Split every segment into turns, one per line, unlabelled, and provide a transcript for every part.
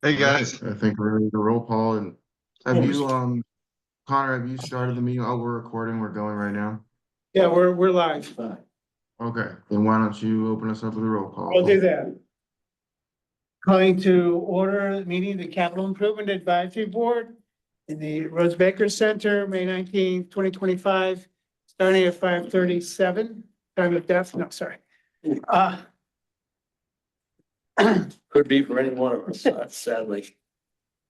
Hey
All right,
guys.
I think we're ready to roll call. And have
Oh,
you, Connor, have you started the meeting? Oh, we're recording. We're going right now.
yeah, we're live.
Okay, then why don't you open us up with a roll call?
I'll do that. Calling to order the meeting of the Capital Improvement Advisory Board in the Rose Baker Center, May 19th, 2025, starting at 5:37. Time of death, no, sorry. Uh,
Could be for any one of us, sadly.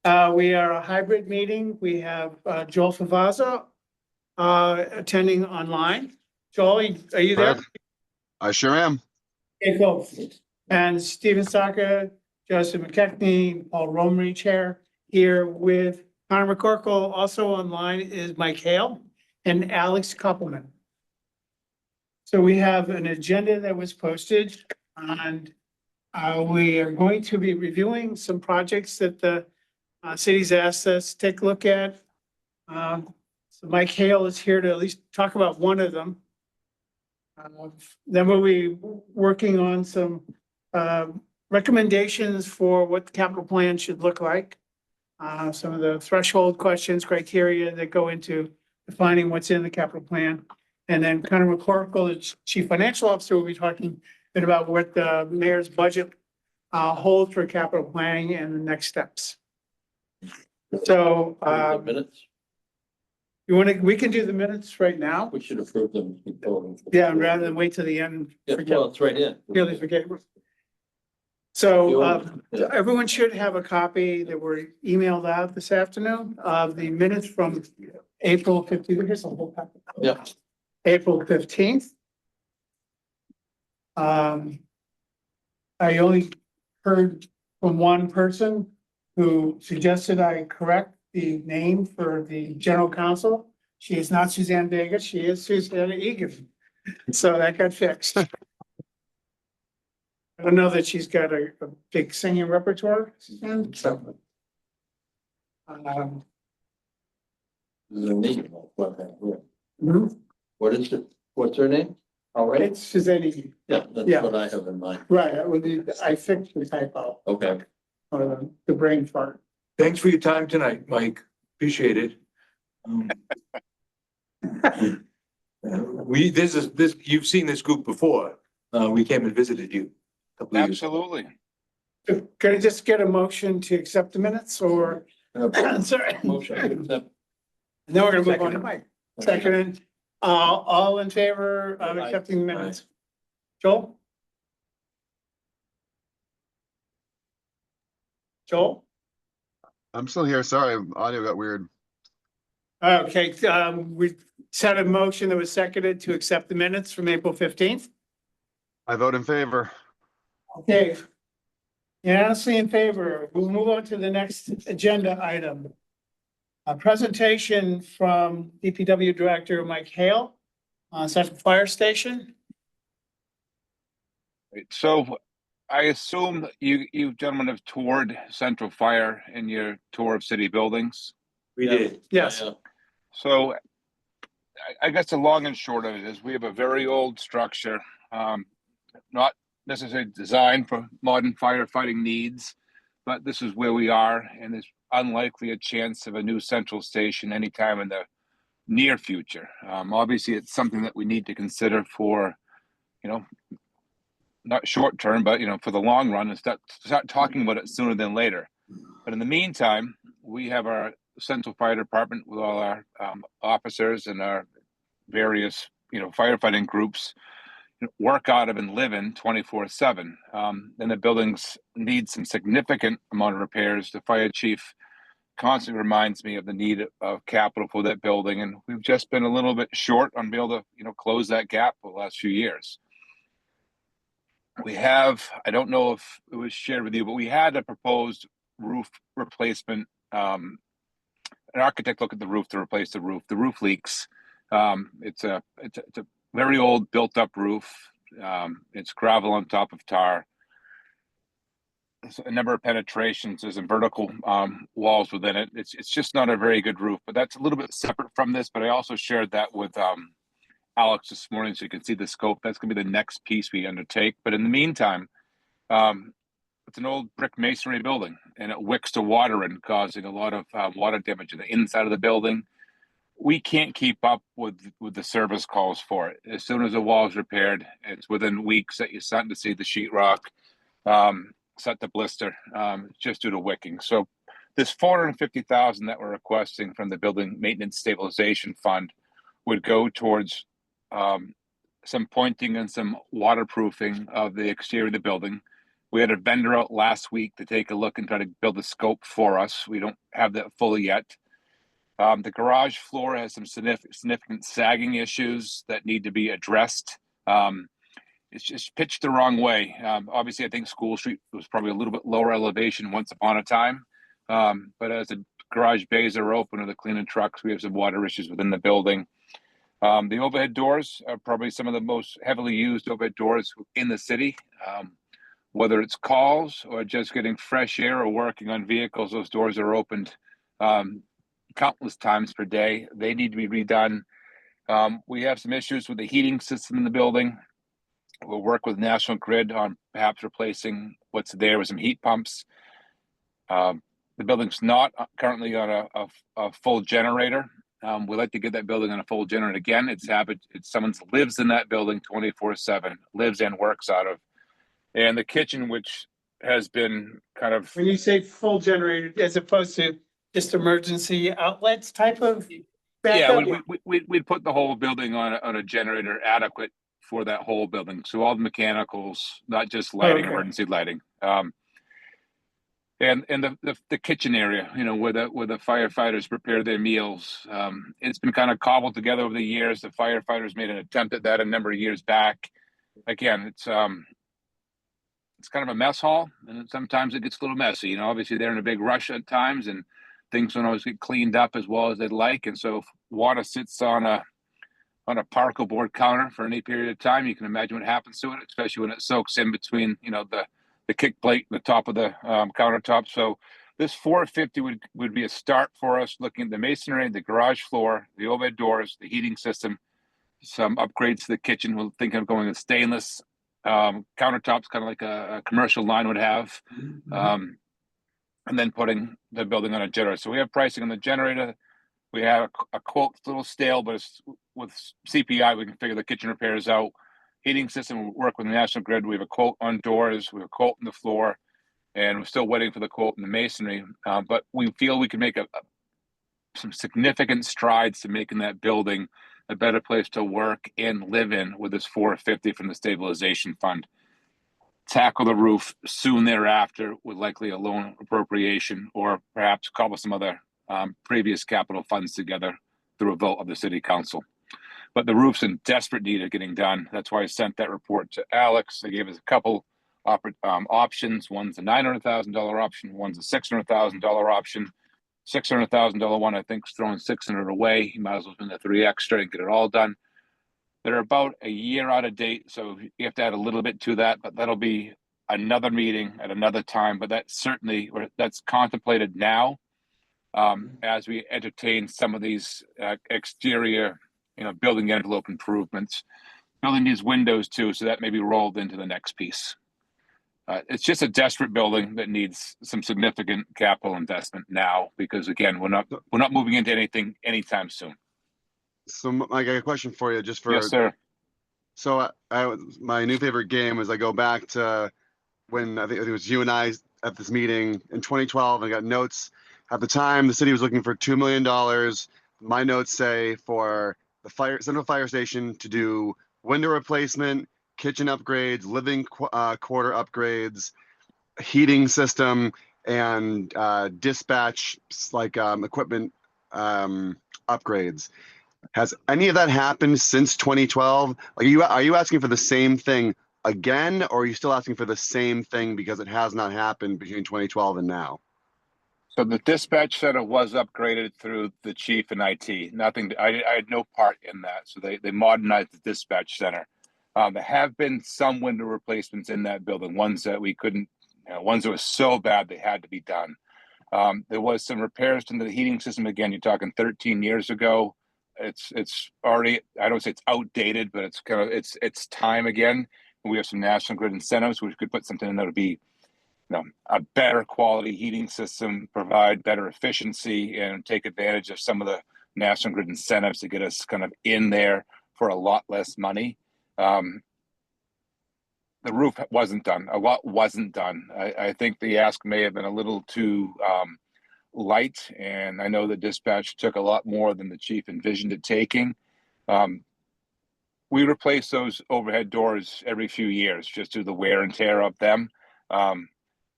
we are a hybrid meeting. We have Joel Favazza attending online. Joel, are you there?
Perfect. I sure am.
Okay, cool. And Stephen Saka, Joseph McKechnie, Paul Romery Chair here with Connor McCorkle. Also online is Mike Hale and Alex Koppelman. So we have an agenda that was posted and we are going to be reviewing some projects that the city's asked us to take a look at. So Mike Hale is here to at least talk about one of them. Then we'll be working on some recommendations for what the capital plan should look like. Some of the threshold questions, criteria that go into defining what's in the capital plan. And then Connor McCorkle, the Chief Financial Officer, will be talking a bit about what the mayor's budget holds for capital planning and the next steps. So
The minutes,
you want to, we can do the minutes right now.
we should approve them.
Yeah, rather than wait till the end.
Yeah,
Forget-
well, it's right in.
Really forget. So
Yeah.
everyone should have a copy that were emailed out this afternoon of the minutes from April 15th. Here's the whole packet.
Yeah.
April 15th. I only heard from one person who suggested I correct the name for the general counsel. She is not Suzanne Vega, she is Susanna Egan. So that got fixed. I don't know that she's got a big singing repertoire. Suzanne.
This is a meeting.
Mhm.
What is it? What's her name? All right.
It's Suzanne Egan.
Yeah, that's
Yeah.
what I have in mind.
Right, I fixed the typo,
Okay.
the brain fart.
Thanks for your time tonight, Mike. Appreciate it. You've seen this group before. We came and visited you. a couple of years ago.
Absolutely.
Can I just get a motion to accept the minutes or, sorry.
Motion to accept.
And then we're gonna move on to
Second.
Mike. Second, all in favor of
Aye.
accepting the minutes? Joel? Joel?
I'm still here. Sorry, audio got weird.
Okay, we set a motion that was seconded to accept the minutes from April 15th.
I vote in favor.
Okay. Unanimously in favor. We'll move on to the next agenda item. A presentation from DPW Director Mike Hale on Central Fire Station.
So I assume you gentlemen have toured Central Fire in your tour of city buildings.
We did.
Yes.
Yeah.
So I guess the long and short of it is we have a very old structure, not necessarily designed for modern firefighting needs, but this is where we are, and there's unlikely a chance of a new central station anytime in the near future. Obviously, it's something that we need to consider for, not short term, but for the long run, and start talking about it sooner than later. But in the meantime, we have our Central Fire Department with all our officers and our various firefighting groups work out of and live in 24/7. And the buildings need some significant amount of repairs. The fire chief constantly reminds me of the need of capital for that building, and we've just been a little bit short on being able to close that gap for the last few years. We have, I don't know if it was shared with you, but we had a proposed roof replacement. An architect looked at the roof to replace the roof. The roof leaks. It's a very old built up roof. It's gravel on top of tar. There's a number of penetrations. There's some vertical walls within it. It's just not a very good roof, but that's a little bit separate from this. But I also shared that with Alex this morning, so you can see the scope. That's going to be the next piece we undertake. But in the meantime, it's an old brick masonry building, and it wicks to water and causing a lot of water damage in the inside of the building. We can't keep up with the service calls for it. As soon as the wall is repaired, it's within weeks that you're starting to see the sheetrock start to blister, just due to wicking. So this 450,000 that we're requesting from the Building Maintenance Stabilization Fund would go towards some pointing and some waterproofing of the exterior of the building. We had a vendor out last week to take a look and try to build a scope for us. We don't have that fully yet. The garage floor has some significant sagging issues that need to be addressed. It's just pitched the wrong way. Obviously, I think School Street was probably a little bit lower elevation once upon a time. But as the garage bays are open or the cleaning trucks, we have some water issues within the building. The overhead doors are probably some of the most heavily used overhead doors in the city. Whether it's calls or just getting fresh air or working on vehicles, those doors are opened countless times per day. They need to be redone. We have some issues with the heating system in the building. We'll work with National Grid on perhaps replacing what's there with some heat pumps. The building's not currently on a full generator. We'd like to get that building on a full generator again. It's someone lives in that building 24/7, lives and works out of. And the kitchen, which has been kind of,
When you say full generator, as opposed to just emergency outlets type of backup?
we'd put the whole building on a generator adequate for that whole building. So all the mechanicals, not just lighting,
Okay.
emergency lighting. And the kitchen area, where the firefighters prepare their meals. It's been kind of cobbled together over the years. The firefighters made an attempt at that a number of years back. Again, it's kind of a mess hall, and sometimes it gets a little messy. Obviously they're in a big rush at times, and things don't always get cleaned up as well as they'd like. And so if water sits on a particle board counter for any period of time, you can imagine what happens to it, especially when it soaks in between, the kick plate and the top of the countertop. So this 450 would be a start for us, looking at the masonry, the garage floor, the overhead doors, the heating system, some upgrades to the kitchen. We're thinking of going with stainless countertops, kind of like a commercial line would have, and then putting the building on a generator. So we have pricing on the generator. We have a quote, it's a little stale, but it's with CPI, we can figure the kitchen repairs out. Heating system, we work with the National Grid. We have a quote on doors, we have a quote on the floor, and we're still waiting for the quote in the masonry. But we feel we can make some significant strides to making that building a better place to work and live in with this 450 from the stabilization fund. Tackle the roof soon thereafter with likely a loan appropriation, or perhaps cobble some other previous capital funds together through a vote of the city council. But the roof's in desperate need of getting done. That's why I sent that report to Alex. They gave us a couple options. One's a $900,000 option. One's a $600,000 option. $600,000 one, I think, is throwing 600 away. You might as well spend the 3 extra and get it all done. They're about a year out of date, so you have to add a little bit to that, but that'll be another meeting at another time. But that's contemplated now as we entertain some of these exterior, building envelope improvements. Building needs windows too, so that may be rolled into the next piece. It's just a desperate building that needs some significant capital investment now, because again, we're not moving into anything anytime soon.
So I got a question for you, just for.
Yes, sir.
So my new favorite game is I go back to when I think it was you and I at this meeting in 2012. I got notes. At the time, the city was looking for $2 million. My notes say for the central fire station to do window replacement, kitchen upgrades, living quarter upgrades, heating system, and dispatch equipment upgrades. Has any of that happened since 2012? Are you asking for the same thing again, or are you still asking for the same thing because it has not happened between 2012 and now?
So the dispatch center was upgraded through the chief and IT. Nothing. I had no part in that. So they modernized the dispatch center. There have been some window replacements in that building. Ones that we couldn't. Ones that were so bad they had to be done. There was some repairs to the heating system. Again, you're talking 13 years ago. It's already. I don't say it's outdated, but it's time again. We have some National Grid incentives, which could put something in that would be a better quality heating system, provide better efficiency, and take advantage of some of the National Grid incentives to get us kind of in there for a lot less money. The roof wasn't done. A lot wasn't done. I think the ask may have been a little too light, and I know the dispatch took a lot more than the chief envisioned it taking. We replace those overhead doors every few years just due to the wear and tear of them. And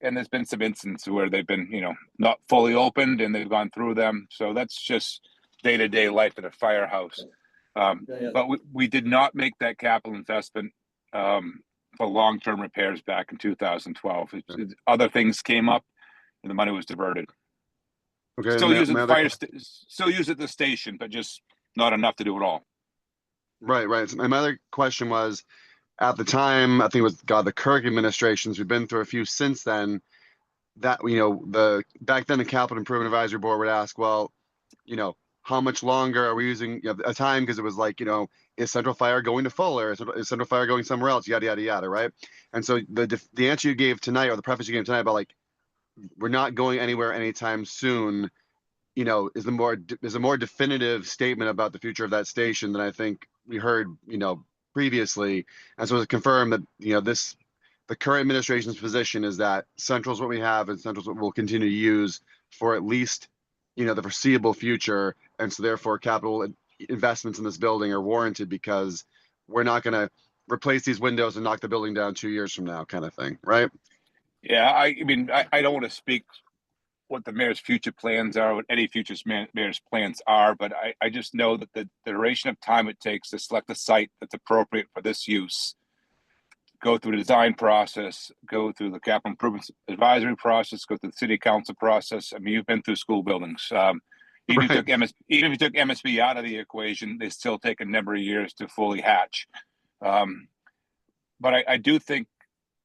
there's been some instances where they've been, not fully opened and they've gone through them. So that's just day-to-day life at a firehouse. But we did not make that capital investment for long-term repairs back in 2012. Other things came up and the money was diverted.
Okay.
Still use it at the station, but just not enough to do it all.
Right. So my other question was, at the time, I think it was the Kirk administrations, we've been through a few since then, that, back then the Capital Improvement Advisory Board would ask, well, how much longer are we using a time? Because it was like, is Central Fire going to Fuller? Is Central Fire going somewhere else? Yada, yada, yada, right? And so the answer you gave tonight, or the preface you gave tonight about like, we're not going anywhere anytime soon, is a more definitive statement about the future of that station than I think we heard, previously. And so it's confirmed that, the current administration's position is that Central's what we have and Central's what we'll continue to use for at least, the foreseeable future. And so therefore capital investments in this building are warranted because we're not going to replace these windows and knock the building down 2 years from now, kind of thing, right?
Yeah, I mean, I don't want to speak what the mayor's future plans are, what any future mayor's plans are, but I just know that the duration of time it takes to select a site that's appropriate for this use, go through the design process, go through the capital improvements advisory process, go through the city council process. I mean, you've been through school buildings. Even if you took MSB out of the equation, they still take a number of years to fully hatch. But I do think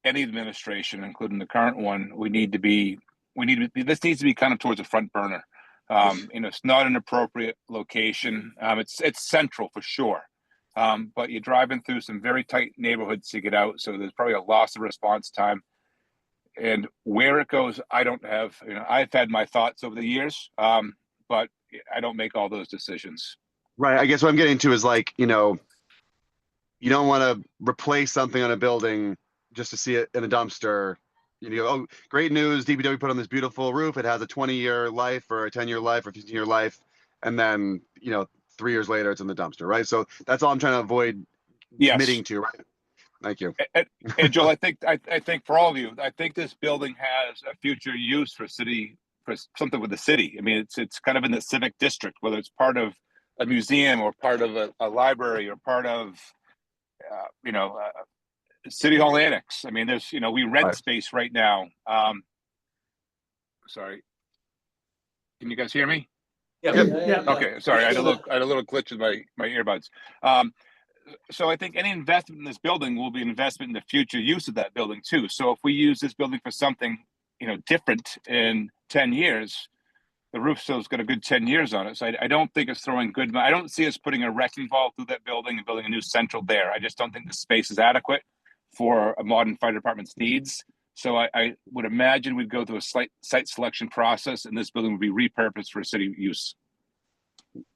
any administration, including the current one, this needs to be kind of towards the front burner. It's not an appropriate location. It's central for sure. But you're driving through some very tight neighborhoods to get out. So there's probably a loss of response time. And where it goes, I don't have, I've had my thoughts over the years, but I don't make all those decisions.
Right. I guess what I'm getting to is like, you don't want to replace something on a building just to see it in a dumpster. You go, oh, great news, DPW put on this beautiful roof. It has a 20-year life or a 10-year life or 15-year life. And then, 3 years later, it's in the dumpster, right? So that's all I'm trying to avoid committing to, right? Thank you.
And Joel, I think for all of you, I think this building has a future use for something with the city. I mean, it's kind of in the civic district, whether it's part of a museum or part of a library or part of, City Hall Annex. I mean, there's, we rent space right now. Sorry. Can you guys hear me?
Yeah.
Okay, sorry, I had a little glitch with my earbuds. So I think any investment in this building will be an investment in the future use of that building too. So if we use this building for something, different in 10 years, the roof still's got a good 10 years on it. So I don't think it's throwing good money. I don't see us putting a wrecking ball through that building and building a new central there. I just don't think the space is adequate for a modern fire department's needs. So I would imagine we'd go through a site selection process and this building would be repurposed for city use.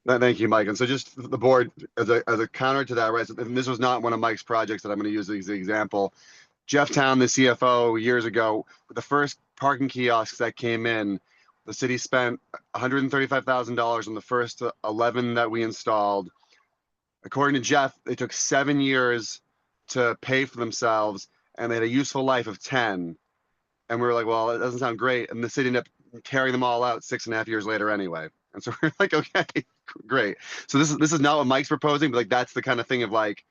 Thank you, Mike. And so just the board, as a counter to that, right? And this was not one of Mike's projects that I'm going to use as the example. Jeff Town, the CFO, years ago, with the first parking kiosks that came in, the city spent $135,000 on the first 11 that we installed. According to Jeff, they took 7 years to pay for themselves, and they had a useful life of 10. And we were like, well, it doesn't sound great. And the city ended up tearing them all out 6.5 years later anyway. And so we're like, okay, great. So this is not what Mike's proposing, but like that's the kind of thing of like,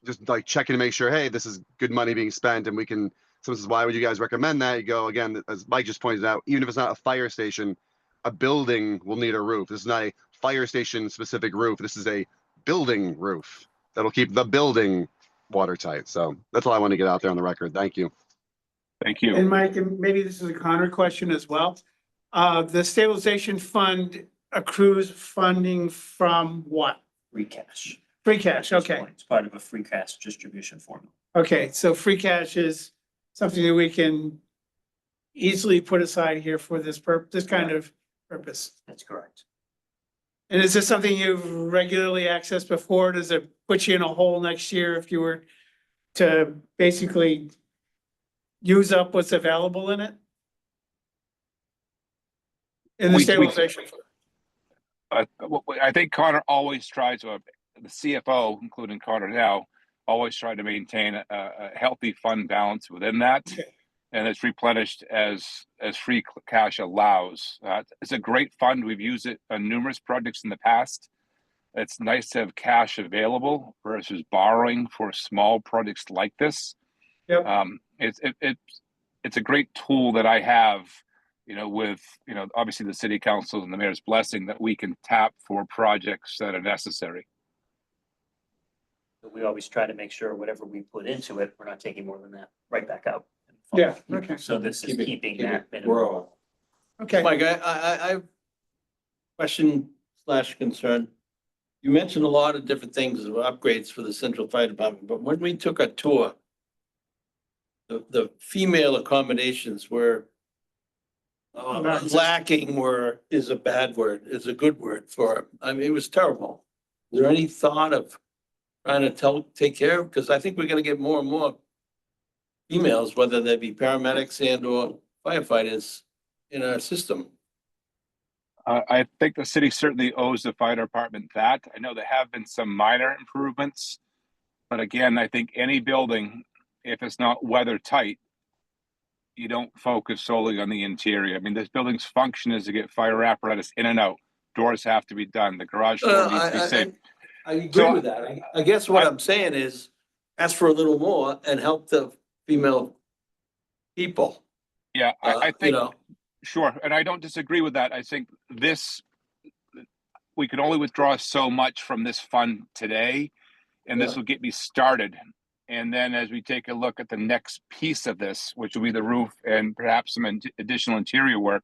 just like checking to make sure, hey, this is good money being spent, and we can. Someone says, why would you guys recommend that? You go, again, as Mike just pointed out, even if it's not a fire station, a building will need a roof. This is not a fire station specific roof. This is a building roof that'll keep the building watertight. So that's all I want to get out there on the record. Thank you.
Thank you.
And Mike, and maybe this is a Connor question as well. The stabilization fund accrues funding from what?
Free cash.
Free cash, okay.
It's part of a free cash distribution formula.
Okay, so free cash is something that we can easily put aside here for this kind of purpose.
That's correct.
And is this something you've regularly accessed before? Does it put you in a hole next year if you were to basically use up what's available in it? In the
We-
stabilization?
I think Connor always tries to, the CFO, including Connor now, always try to maintain a healthy fund balance within that.
Okay.
And it's replenished as free cash allows. It's a great fund. We've used it on numerous projects in the past. It's nice to have cash available versus borrowing for small projects like this.
Yep.
It's a great tool that I have, with, obviously the city council and the mayor's blessing that we can tap for projects that are necessary.
But we always try to make sure whatever we put into it, we're not taking more than that right back out.
Yeah, okay,
So this is keeping that minimum.
Grow.
okay.
Mike, I question / concern. You mentioned a lot of different things of upgrades for the Central Fire Department, but when we took a tour, the female accommodations were lacking is a bad word, is a good word for it. I mean, it was terrible. Is there any thought of trying to take care of? Because I think we're gonna get more and more females, whether they be paramedics and or firefighters in our system.
I think the city certainly owes the fire department that. I know there have been some minor improvements, but again, I think any building, if it's not weather tight, you don't focus solely on the interior. I mean, this building's function is to get fire apparatus in and out. Doors have to be done. The garage door needs to be safe.
I agree
So,
with that. I guess what I'm saying is ask for a little more and help the female people.
Yeah, I
You
think,
know,
sure. And I don't disagree with that. I think we can only withdraw so much from this fund today, and this
Yeah.
will get me started. And then as we take a look at the next piece of this, which will be the roof and perhaps some additional interior work,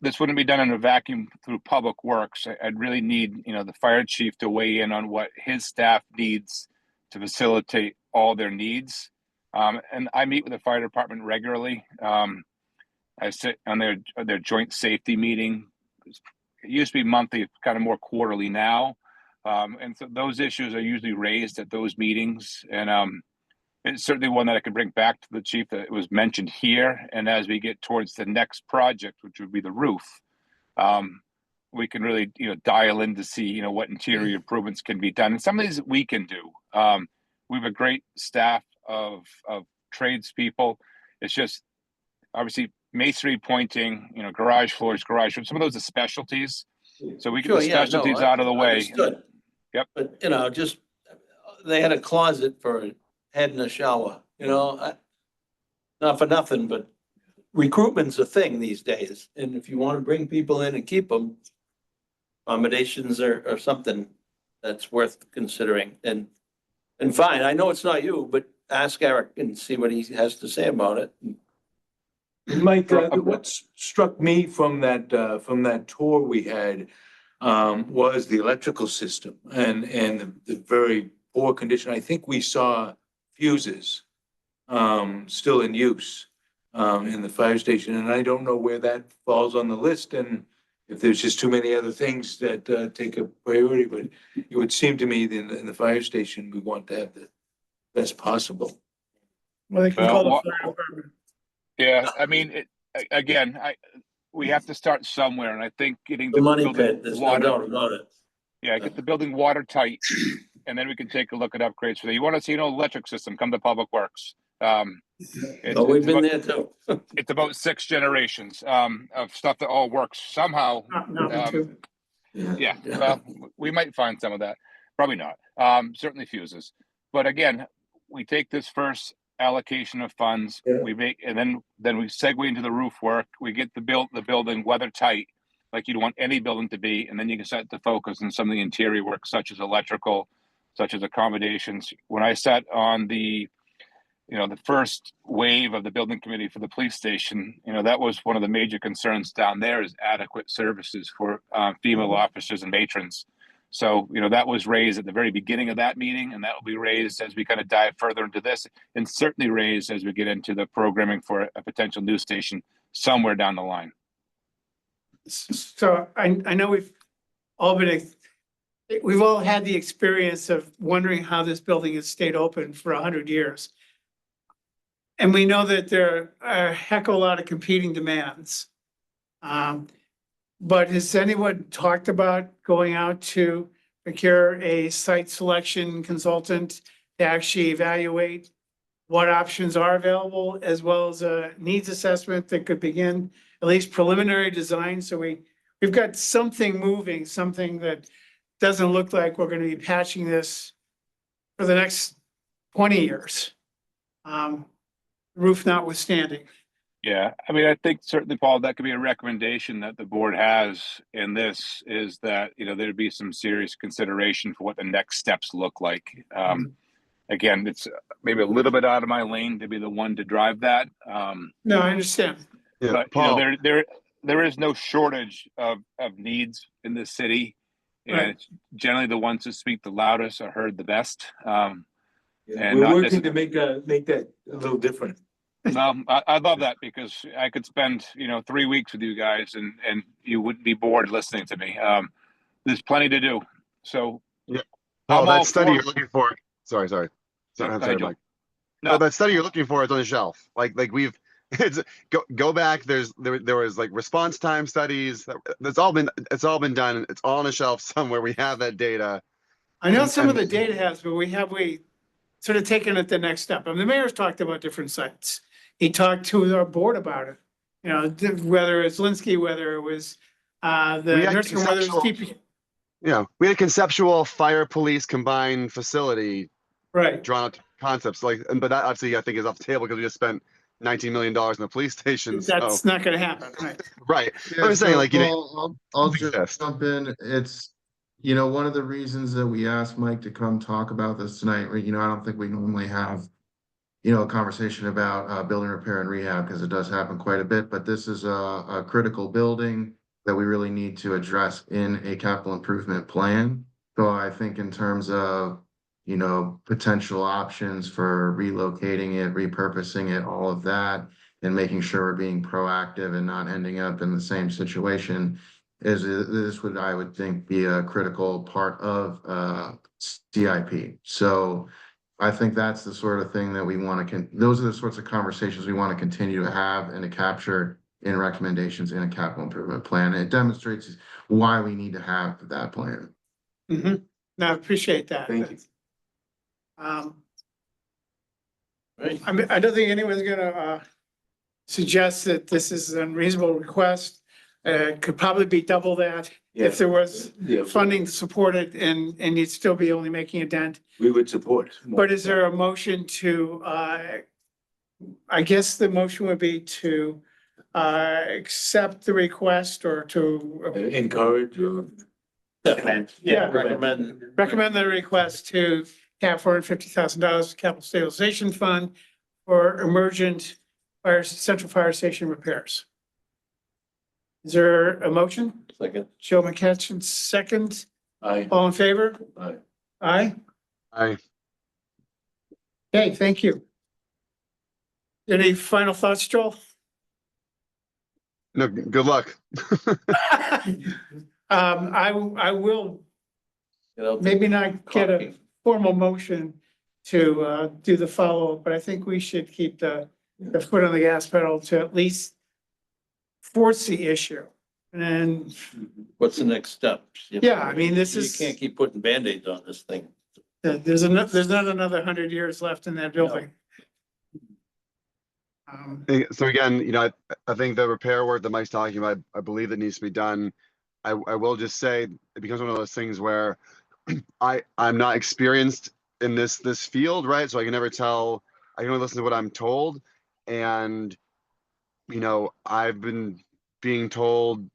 this wouldn't be done in a vacuum through Public Works. I'd really need, the fire chief to weigh in on what his staff needs to facilitate all their needs. And I meet with the fire department regularly. I sit on their joint safety meeting. It used to be monthly, kind of more quarterly now. And so those issues are usually raised at those meetings. And it's certainly one that I could bring back to the chief that was mentioned here. And as we get towards the next project, which would be the roof, we can really, dial in to see, what interior improvements can be done. And some of these we can do. We have a great staff of tradespeople. It's just obviously masonry, pointing, garage floors, some of those are specialties. So we get the specialties out of the way.
Understood.
Yep.
But, just, they had a closet for a head and a shower, not for nothing, but recruitment's a thing these days. And if you want to bring people in and keep them, accommodations are something that's worth considering. And fine, I know it's not you, but ask Eric and see what he has to say about it.
Mike, what struck me from that tour we had was the electrical system and the very poor condition. I think we saw fuses still in use in the fire station, and I don't know where that falls on the list and if there's just too many other things that take a priority, but it would seem to me that in the fire station, we want to have the best possible.
Well, they can
Well,
call the
what-
fire department.
Yeah, I mean, we have to start somewhere, and I think getting
The money
building
pit, there's no doubt about it.
get the building watertight, and then we can take a look at upgrades for that. You want to see an electric system, come to Public Works.
Oh, we've been there too.
It's about 6 generations of stuff that all works somehow.
Not too.
Yeah, well, we might find some of that. Probably not. Certainly fuses. But again, we take this first allocation of funds,
Yeah.
we make, and then we segue into the roof work. We get the building weather tight, like you'd want any building to be, and then you can start to focus on some of the interior work, such as electrical, such as accommodations. When I sat on the first wave of the building committee for the police station, that was one of the major concerns down there is adequate services for female officers and matrons. So, that was raised at the very beginning of that meeting, and that will be raised as we kind of dive further into this, and certainly raised as we get into the programming for a potential news station somewhere down the line.
So I know we've all had the experience of wondering how this building has stayed open for 100 years. And we know that there are a heck of a lot of competing demands. But has anyone talked about going out to procure a site selection consultant to actually evaluate what options are available, as well as a needs assessment that could begin at least preliminary design? So we've got something moving, something that doesn't look like we're going to be patching this for the next 20 years. Roof notwithstanding.
Yeah, I mean, I think certainly, Paul, that could be a recommendation that the board has in this, is that, there'd be some serious consideration for what the next steps look like. Again, it's maybe a little bit out of my lane to be the one to drive that.
No, I understand.
Yeah,
But,
Paul,
there is no shortage of needs in this city. And
Right.
it's generally the ones that speak the loudest are heard the best. And
We're
not
working to make that a little different.
I love that, because I could spend 3 weeks with you guys and you wouldn't be bored listening to me. There's plenty to do. So
Paul,
I'm
that
all
study
for-
you're looking for. Sorry.
No,
I'm
go
sorry,
ahead,
Mike.
No.
No, that study you're looking for is on the shelf. Like we've it's go back. There was like response time studies. It's all been done. It's all on a shelf somewhere. We have that data.
I know some of the data has, but we sort of taken it the next step. I mean, the mayor's talked about different sites. He talked to our board about it. Whether it's Linsky, whether it was the
We had
nursing home, whether it was TP.
We had a conceptual fire police combined facility
Right.
drawn up concepts but that obviously I think is off the table because we just spent $19 million in the police station.
That's not going to happen. Right.
Right.
Yeah,
I'm saying,
so,
like,
Paul, I'll
doesn't exist.
jump in. It's, one of the reasons that we asked Mike to come talk about this tonight, I don't think we normally have, a conversation about building repair and rehab, because it does happen quite a bit, but this is a critical building that we really need to address in a capital improvement plan. So I think in terms of, potential options for relocating it, repurposing it, all of that, and making sure we're being proactive and not ending up in the same situation, this would, I would think, be a critical part of CIP. So I think that's the sort of thing that we want to, those are the sorts of conversations we want to continue to have and to capture in recommendations in a capital improvement plan. And it demonstrates why we need to have that plan.
Mm-hmm. No, I appreciate that.
Thank you.
Right.
I mean, I don't think anyone's gonna suggest that this is an unreasonable request. Could probably be double that if there was
Yeah,
funding to support it, and you'd still be only making a dent.
we would support.
But is there a motion to, I guess the motion would be to accept the request or to
Encourage or
Recommend.
Yeah.
Recommend.
recommend the request to have $450,000 capital stabilization fund for emergent central fire station repairs. Is there a motion?
Second.
Joe McCutcheon, second.
I.
All in favor? Aye.
I
Okay, thank you. Any final thoughts, Joel?
no, good luck.
I will maybe not get a formal motion to do the follow-up, but I think we should keep the foot on the gas pedal to at least force the issue. And
What's the next step?
Yeah, I mean, this
You
is-
can't keep putting Band-Aids on this thing.
there's not another 100 years left in that building.
So again, I think the repair work that Mike's talking about, I believe that needs to be done. I will just say it becomes one of those things where I'm not experienced in this field, right? So I can never tell. I can only listen to what I'm told, and I've been being told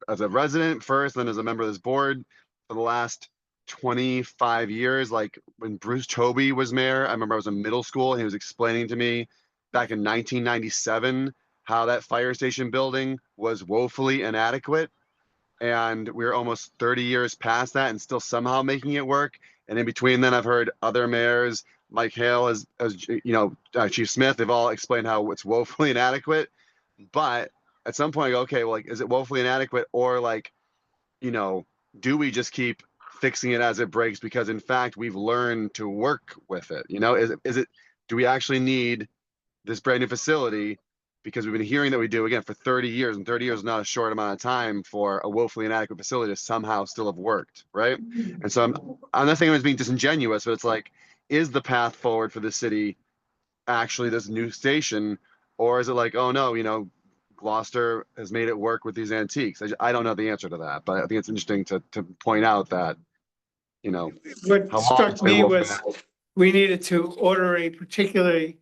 as a resident first, then as a member of this board for the last 25 years. Like when Bruce Toby was mayor, I remember I was in middle school and he was explaining to me back in 1997 how that fire station building was woefully inadequate. And we're almost 30 years past that and still somehow making it work. And in between then, I've heard other mayors, Mike Hale, as you know, Chief Smith, they've all explained how it's woefully inadequate. But at some point, I go, okay, well, like, is it woefully inadequate, or like, you know, do we just keep fixing it as it breaks because in fact we've learned to work with it? You know, is it do we actually need this brand new facility because we've been hearing that we do, again, for 30 years, and 30 years is not a short amount of time for a woefully inadequate facility to somehow still have worked, right? And so I'm not saying it was being disingenuous, but it's like, is the path forward for the city actually this new station, or is it like, oh no, you know, Gloucester has made it work with these antiques? I don't know the answer to that, but I think it's interesting to point out that, you know,
What
how long
struck
it's been
me
woefully
was
inadequate.
we needed to order a particularly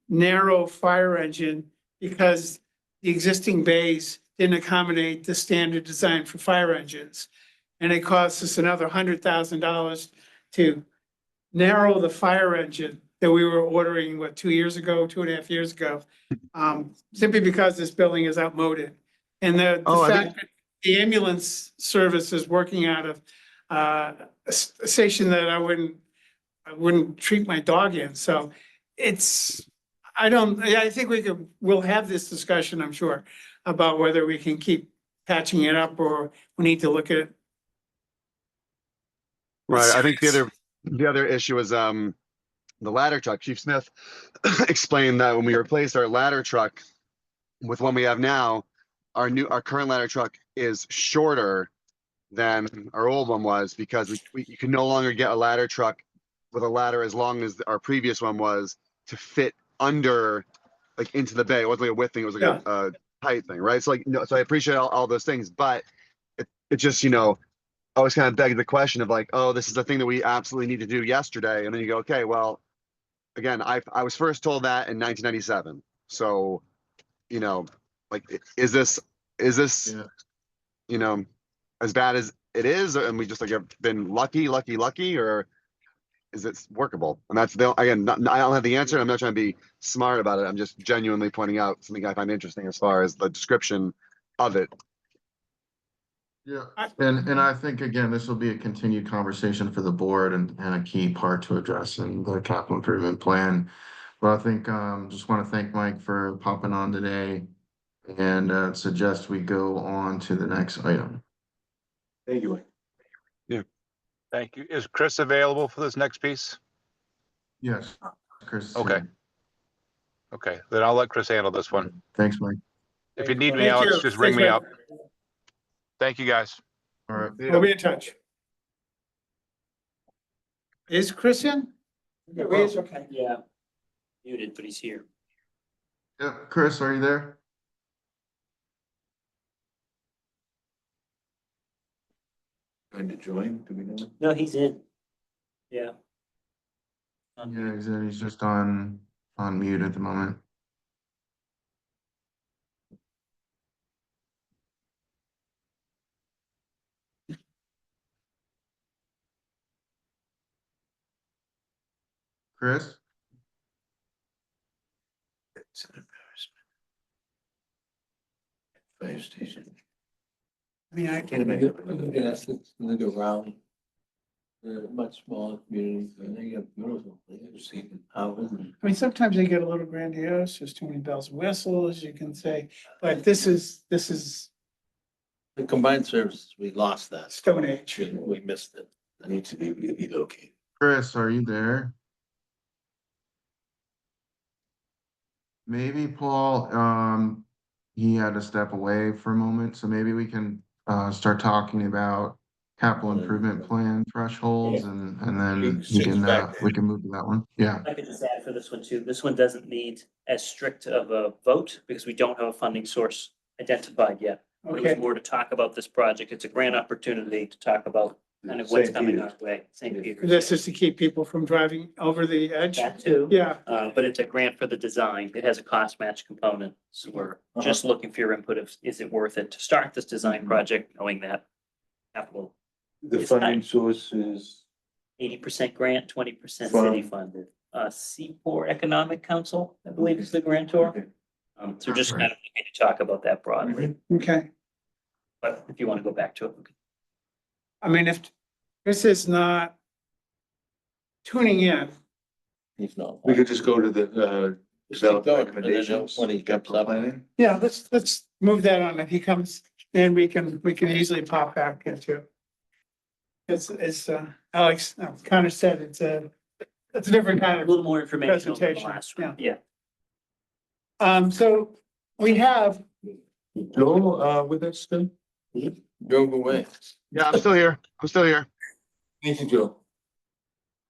narrow fire engine because the existing bays didn't accommodate the standard design for fire engines. And it cost us another $100,000 to narrow the fire engine that we were ordering, what, 2 years ago, 2.5 years ago. Simply because this building is outmoded. And the
I
fact
think,
that the ambulance service is working out of a station that I wouldn't treat my dog in. So it's, I think we'll have this discussion, I'm sure, about whether we can keep patching it up or we need to look at it.
right. I think the other issue is the ladder truck. Chief Smith explained that when we replaced our ladder truck with one we have now, our current ladder truck is shorter than our old one was because you can no longer get a ladder truck with a ladder as long as our previous one was to fit under, like, into the bay. It wasn't like a width thing, it was like a height thing, right? So like, no, so I appreciate all those things, but it just, you know, always kind of begs the question of like, oh, this is the thing that we absolutely need to do yesterday. And then you go, okay, well, again, I was first told that in 1997. So, you know, like, is this,
Yeah.
you know, as bad as it is, and we just like have been lucky, or is it workable? And that's again, I don't have the answer. I'm not trying to be smart about it. I'm just genuinely pointing out something I find interesting as far as the description of it.
Yeah, and I think, again, this will be a continued conversation for the board and a key part to address in the capital improvement plan. But I think, just want to thank Mike for popping on today and suggest we go on to the next item.
Thank you.
Thank you. Is Chris available for this next piece?
Yes, Chris. is
Okay.
here.
Okay, then I'll let Chris handle this one.
Thanks, Mike.
If you need me,
Thank
Alex,
you.
just ring
Thanks,
me
Mike.
up. Thank you, guys.
All right.
We'll be in touch. Is Chris in? Yeah, he is, okay.
Yeah. Muted, but he's here.
Yeah, Chris, are you there?
Going to join, do we know?
No, he's in. Yeah.
Yeah, he's just on mute at the moment. Chris?
It's an embarrassment. Fire station.
I mean, I
Can
can,
I guess it's look around. They're much smaller communities, and they have beautiful, they have seen houses.
I mean, sometimes they get a little grandiose, there's too many bells and whistles, you can say, but this is
The combined services, we lost that.
Stone Age.
We missed it.
It needs to be relocated.
Chris, are you there? Maybe Paul, he had to step away for a moment, so maybe we can start talking about capital improvement plan thresholds and then
He sits back
we can move to that one. Yeah.
I could just add for this one too. This one doesn't need as strict of a vote because we don't have a funding source identified yet. It was
Okay,
more to talk about this project. It's a grant opportunity to talk about kind of what's
St.
coming
Peter's.
our way. St. Peter's.
this is to keep people from driving over the edge.
That too.
Yeah,
But it's a grant for the design. It has a cost match component. So we're just looking for your input of, is it worth it to start this design project, knowing that capital
The funding source is
80% grant, 20%
From-
city funded. Seaport Economic Council, I believe is the grantor.
Okay.
So just kind of need to talk about that broadly.
okay.
But if you want to go back to it.
I mean, if Chris is not tuning in,
He's not.
We could just go to the, develop
going, and then
recommendations.
when he jumps
capital
up.
planning.
yeah, let's move that on. If he comes, then we can easily pop back into. It's Alex kind of said, it's a different kind
A
of,
little more information on the
Presentation,
last
yeah.
one. Yeah.
so we have,
Joel, with us still?
Drove away.
Yeah, I'm still here. I'm still here.
Thank you, Joe.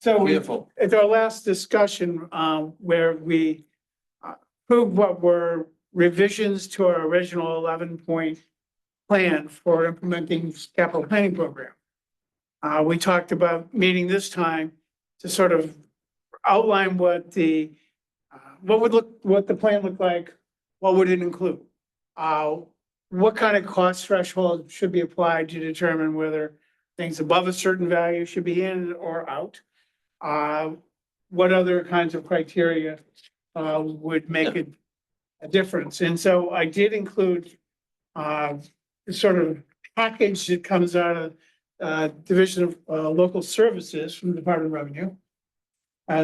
so we,
Beautiful.
at our last discussion, where we proved what were revisions to our original 11-point plan for implementing capital planning program. We talked about meeting this time to sort of outline what the plan looked like, what would it include? What kind of cost threshold should be applied to determine whether things above a certain value should be in or out? What other kinds of criteria would make it a difference? And so I did include sort of package that comes out of Division of Local Services from the Department of Revenue.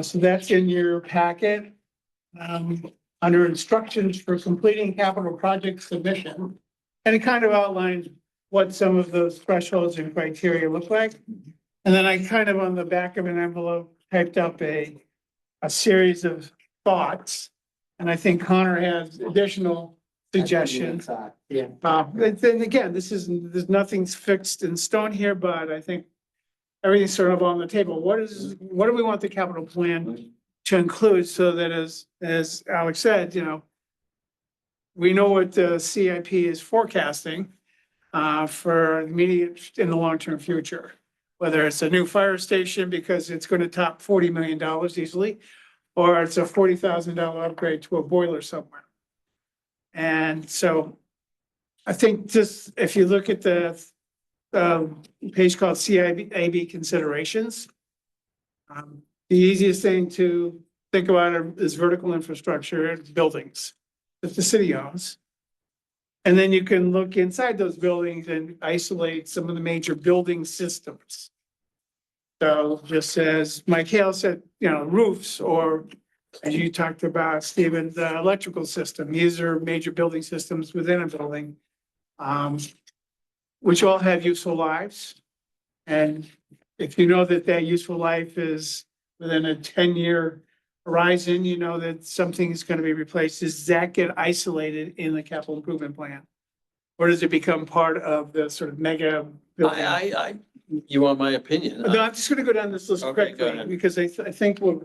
So that's in your packet. Under instructions for completing capital project submission. And it kind of outlines what some of those thresholds and criteria look like. And then I kind of on the back of an envelope typed up a series of thoughts. And I think Connor has additional suggestions.
Yeah.
Then again, there's nothing's fixed in stone here, but I think everything's sort of on the table. What do we want the capital plan to include so that as Alex said, we know what the CIP is forecasting for immediate in the long-term future. Whether it's a new fire station because it's going to top $40 million easily, or it's a $40,000 upgrade to a boiler somewhere. And so I think just if you look at the page called CIB considerations, the easiest thing to think about is vertical infrastructure buildings that the city owns. And then you can look inside those buildings and isolate some of the major building systems. So just as Mike Hale said, roofs, or as you talked about, Stephen, the electrical system, these are major building systems within a building, which all have useful lives. And if you know that useful life is within a 10-year horizon, you know that something is going to be replaced. Does that get isolated in the capital improvement plan? Or does it become part of the sort of mega building?
You want my opinion?
No, I'm just gonna go down this list
Okay, go
quickly
ahead.
because I think we're.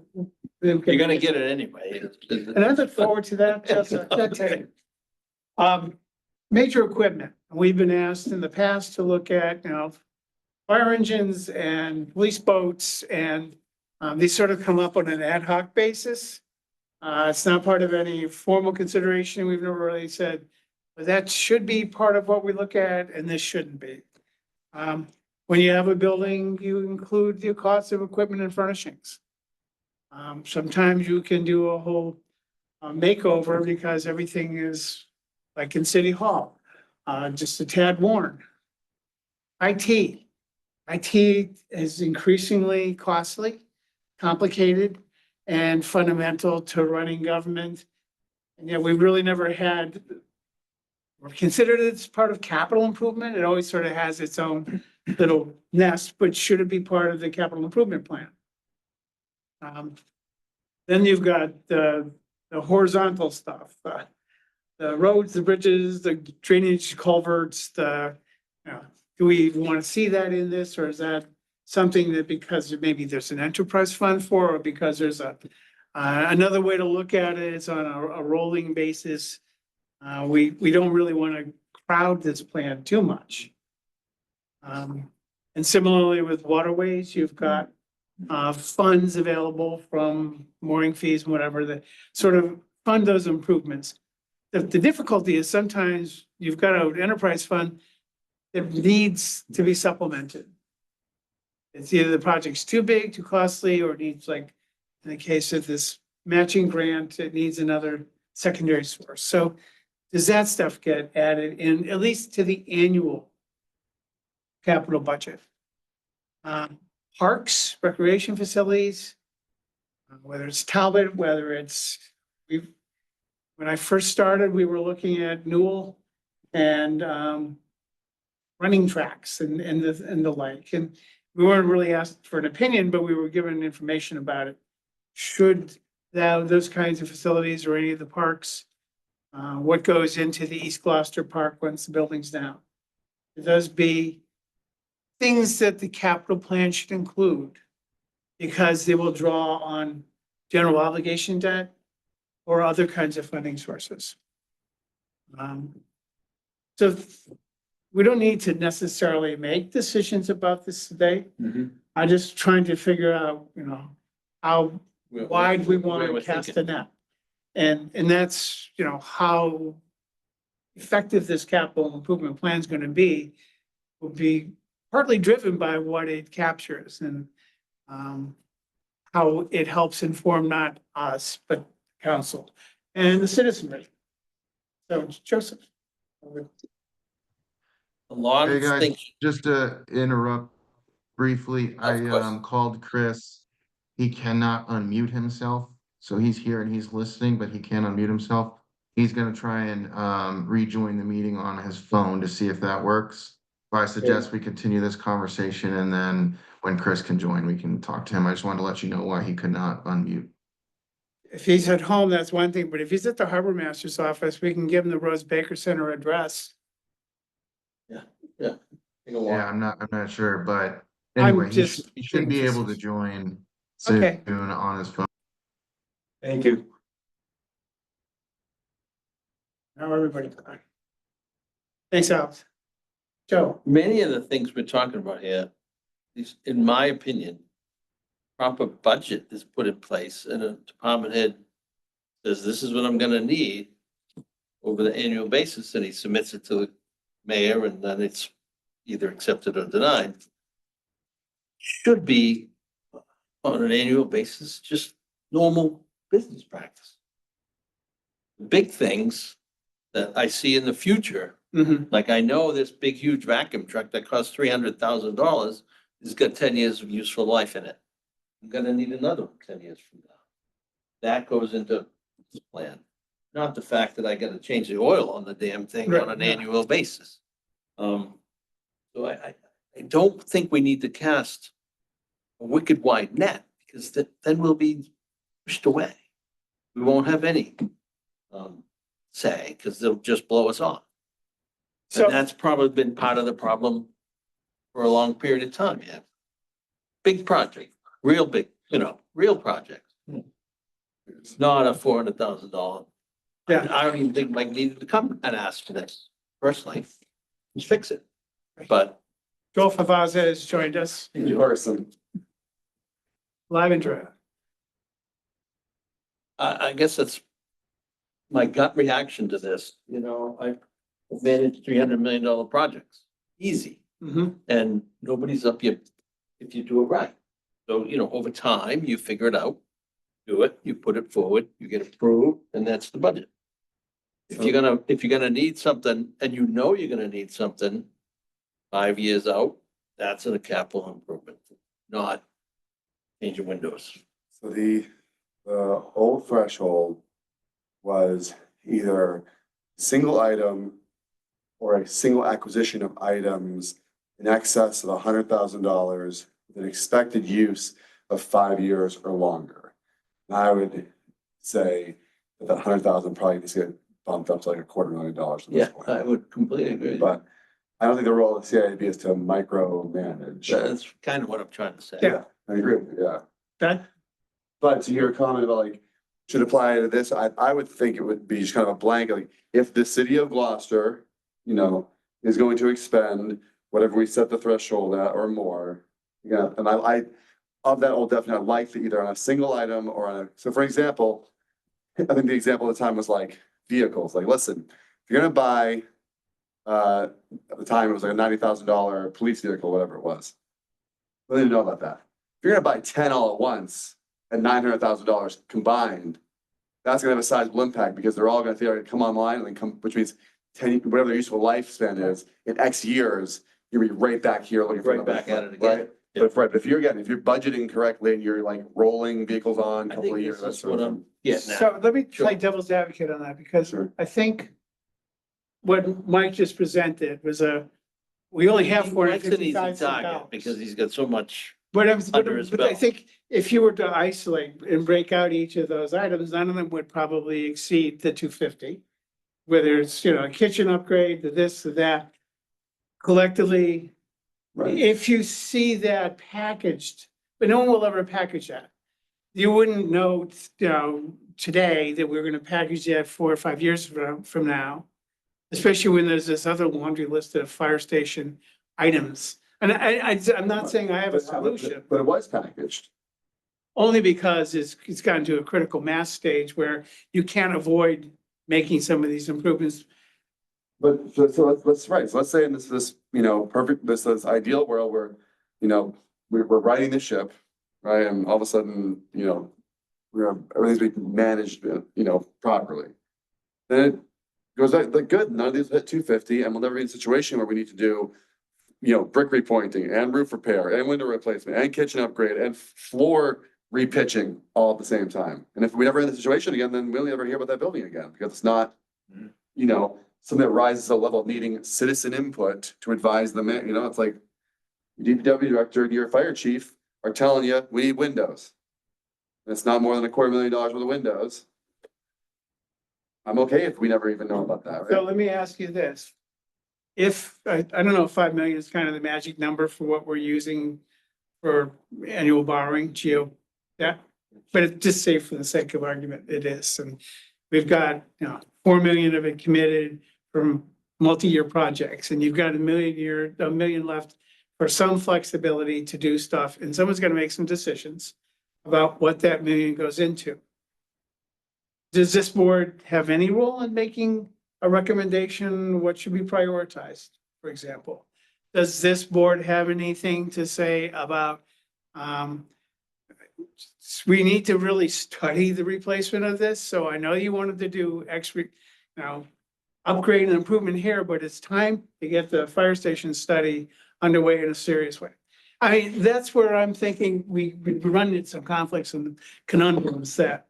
You're gonna get it anyway.
And I look forward to that, Jessica. Major equipment. We've been asked in the past to look at, fire engines and police boats, and these sort of come up on an ad hoc basis. It's not part of any formal consideration. We've never really said, but that should be part of what we look at, and this shouldn't be. When you have a building, you include the cost of equipment and furnishings. Sometimes you can do a whole makeover because everything is like in City Hall, just a tad worn. IT is increasingly costly, complicated, and fundamental to running government. And yet we've really never had, or considered it as part of capital improvement. It always sort of has its own little nest, but should it be part of the capital improvement plan? Then you've got the horizontal stuff, the roads, the bridges, the drainage culverts, do we want to see that in this, or is that something that because maybe there's an enterprise fund for, or because there's another way to look at it, it's on a rolling basis. We don't really want to crowd this plan too much. And similarly with waterways, you've got funds available from mooring fees and whatever that sort of fund those improvements. The difficulty is sometimes you've got an enterprise fund that needs to be supplemented. It's either the project's too big, too costly, or it needs, like in the case of this matching grant, it needs another secondary source. So does that stuff get added in, at least to the annual capital budget. Parks, recreation facilities, whether it's Talbot, whether it's, when I first started, we were looking at Newell and, running tracks and the like, and we weren't really asked for an opinion, but we were given information about it. Should those kinds of facilities or any of the parks, what goes into the East Gloucester Park once the building's down? Should those be things that the capital plan should include? Because they will draw on general obligation debt or other kinds of funding sources. So we don't need to necessarily make decisions about this today. I'm just trying to figure out, how wide we want to cast the net. And that's, how effective this capital improvement plan is going to be, will be partly driven by what it captures and how it helps inform not us, but council and the citizenry. So Joseph.
A lot
Hey
of
guys,
things.
just to interrupt briefly, I
course.
called Chris. He cannot unmute himself, so he's here and he's listening, but he can't unmute himself. He's gonna try and rejoin the meeting on his phone to see if that works. But I suggest we continue this conversation, and then when Chris can join, we can talk to him. I just wanted to let you know why he could not unmute.
If he's at home, that's one thing, but if he's at the harbor master's office, we can give him the Rose Baker Center address.
Yeah, I'm not sure, but
I'm
anyway,
just
he should be
being
able to
facetious.
join soon
Okay.
on his phone.
Thank you.
Now everybody. Thanks, Alex. Joe.
Many of the things we're talking about here, at least in my opinion, proper budget is put in place and a department head says, this is what I'm gonna need over the annual basis, and he submits it to the mayor, and then it's either accepted or denied. Should be on an annual basis, just normal business practice. Big things that I see in the future, like I know this big, huge vacuum truck that costs $300,000 has got 10 years of useful life in it. I'm gonna need another one 10 years from now. That goes into this plan, not the fact that I gotta change the oil on the damn thing
Right,
on an
yeah.
annual basis. So I don't think we need to cast a wicked wide net, because then we'll be pushed away. We won't have any say, because they'll just blow us off.
So,
And that's probably been part of the problem for a long period of time, yeah. Big project, real big, real project. Not a $400,000.
Yeah.
I don't even think Mike needed to come and ask for this personally. Just fix it. But
Joel Favaza has joined us
In person.
live and direct.
I guess that's my gut reaction to this, I've managed $300 million projects, easy. And nobody's up here if you do it right. So, over time, you figure it out, do it, you put it forward, you get approved, and that's the budget. If you're gonna need something, and you're gonna need something 5 years out, that's a capital improvement, not changing windows.
So the old threshold was either single item or a single acquisition of items in excess of $100,000 with an expected use of 5 years or longer. And I would say that 100,000 probably needs to get bumped up to like $250,000 at this
Yeah,
point.
I would completely agree.
But I don't think the role of the CIB is to micromanage.
That's kind of what I'm trying to say.
Yeah.
I agree with you, yeah.
Okay.
But to your comment about like, should apply to this, I would think it would be just kind of a blank, like, if the city of Gloucester, is going to expend whatever we set the threshold at or more. Yeah, and I of that old definition, I'd like to either on a single item or on so for example, I think the example at the time was like vehicles, like, listen, if you're gonna buy, at the time it was like a $90,000 police vehicle, whatever it was. We didn't know about that. If you're gonna buy 10 all at once at $900,000 combined, that's gonna have a sizable impact because they're all gonna theoretically come online and then come, which means 10, whatever their useful lifespan is, in X years, you'll be right back here looking for.
Right back at it
Right?
again.
But if you're budgeting correctly and you're like rolling vehicles on a
I
couple
think
of years,
this
that's
is
sort
what
of.
I'm getting at.
So let me play
Sure.
devil's advocate on that, because
Sure.
I think what Mike just presented was we only have
He likes an easy
455
target because he's got so much.
But
under his
but I
belt.
think if you were to isolate and break out each of those items, none of them would probably exceed the 250. Whether it's, a kitchen upgrade, the this, the that. Collectively,
Right.
if you see that packaged, but no one will ever package that. You wouldn't know, today that we're gonna package that 4 or 5 years from now. Especially when there's this other laundry list of fire station items. And I'm not saying I have a solution,
But it was packaged.
only because it's gotten to a critical mass stage where you can't avoid making some of these improvements.
But so let's say in this perfect, this ideal world where, we're riding the ship, right? And all of a sudden, everything's being managed, properly. Then it goes like good, none of these hit 250, and we'll never be in a situation where we need to do, brick repointing and roof repair and window replacement and kitchen upgrade and floor repitching all at the same time. And if we never in the situation again, then we'll never hear about that building again, because it's not, something that rises to the level of needing citizen input to advise them, it's like your DPW director and your fire chief are telling you, we need windows. And it's not more than $250,000 worth of windows. I'm okay if we never even know about that,
So
right?
let me ask you this. If, I don't know, if 5 million is kind of the magic number for what we're using for annual borrowing, Geo, yeah. But it's just say for the sake of argument, it is. And we've got, 4 million of it committed from multi-year projects, and you've got a million left for some flexibility to do stuff, and someone's gonna make some decisions about what that million goes into. Does this board have any role in making a recommendation, what should be prioritized, for example? Does this board have anything to say about, we need to really study the replacement of this, so I know you wanted to do upgrade and improvement here, but it's time to get the fire station study underway in a serious way. I mean, that's where I'm thinking we run into some conflicts and conundrums that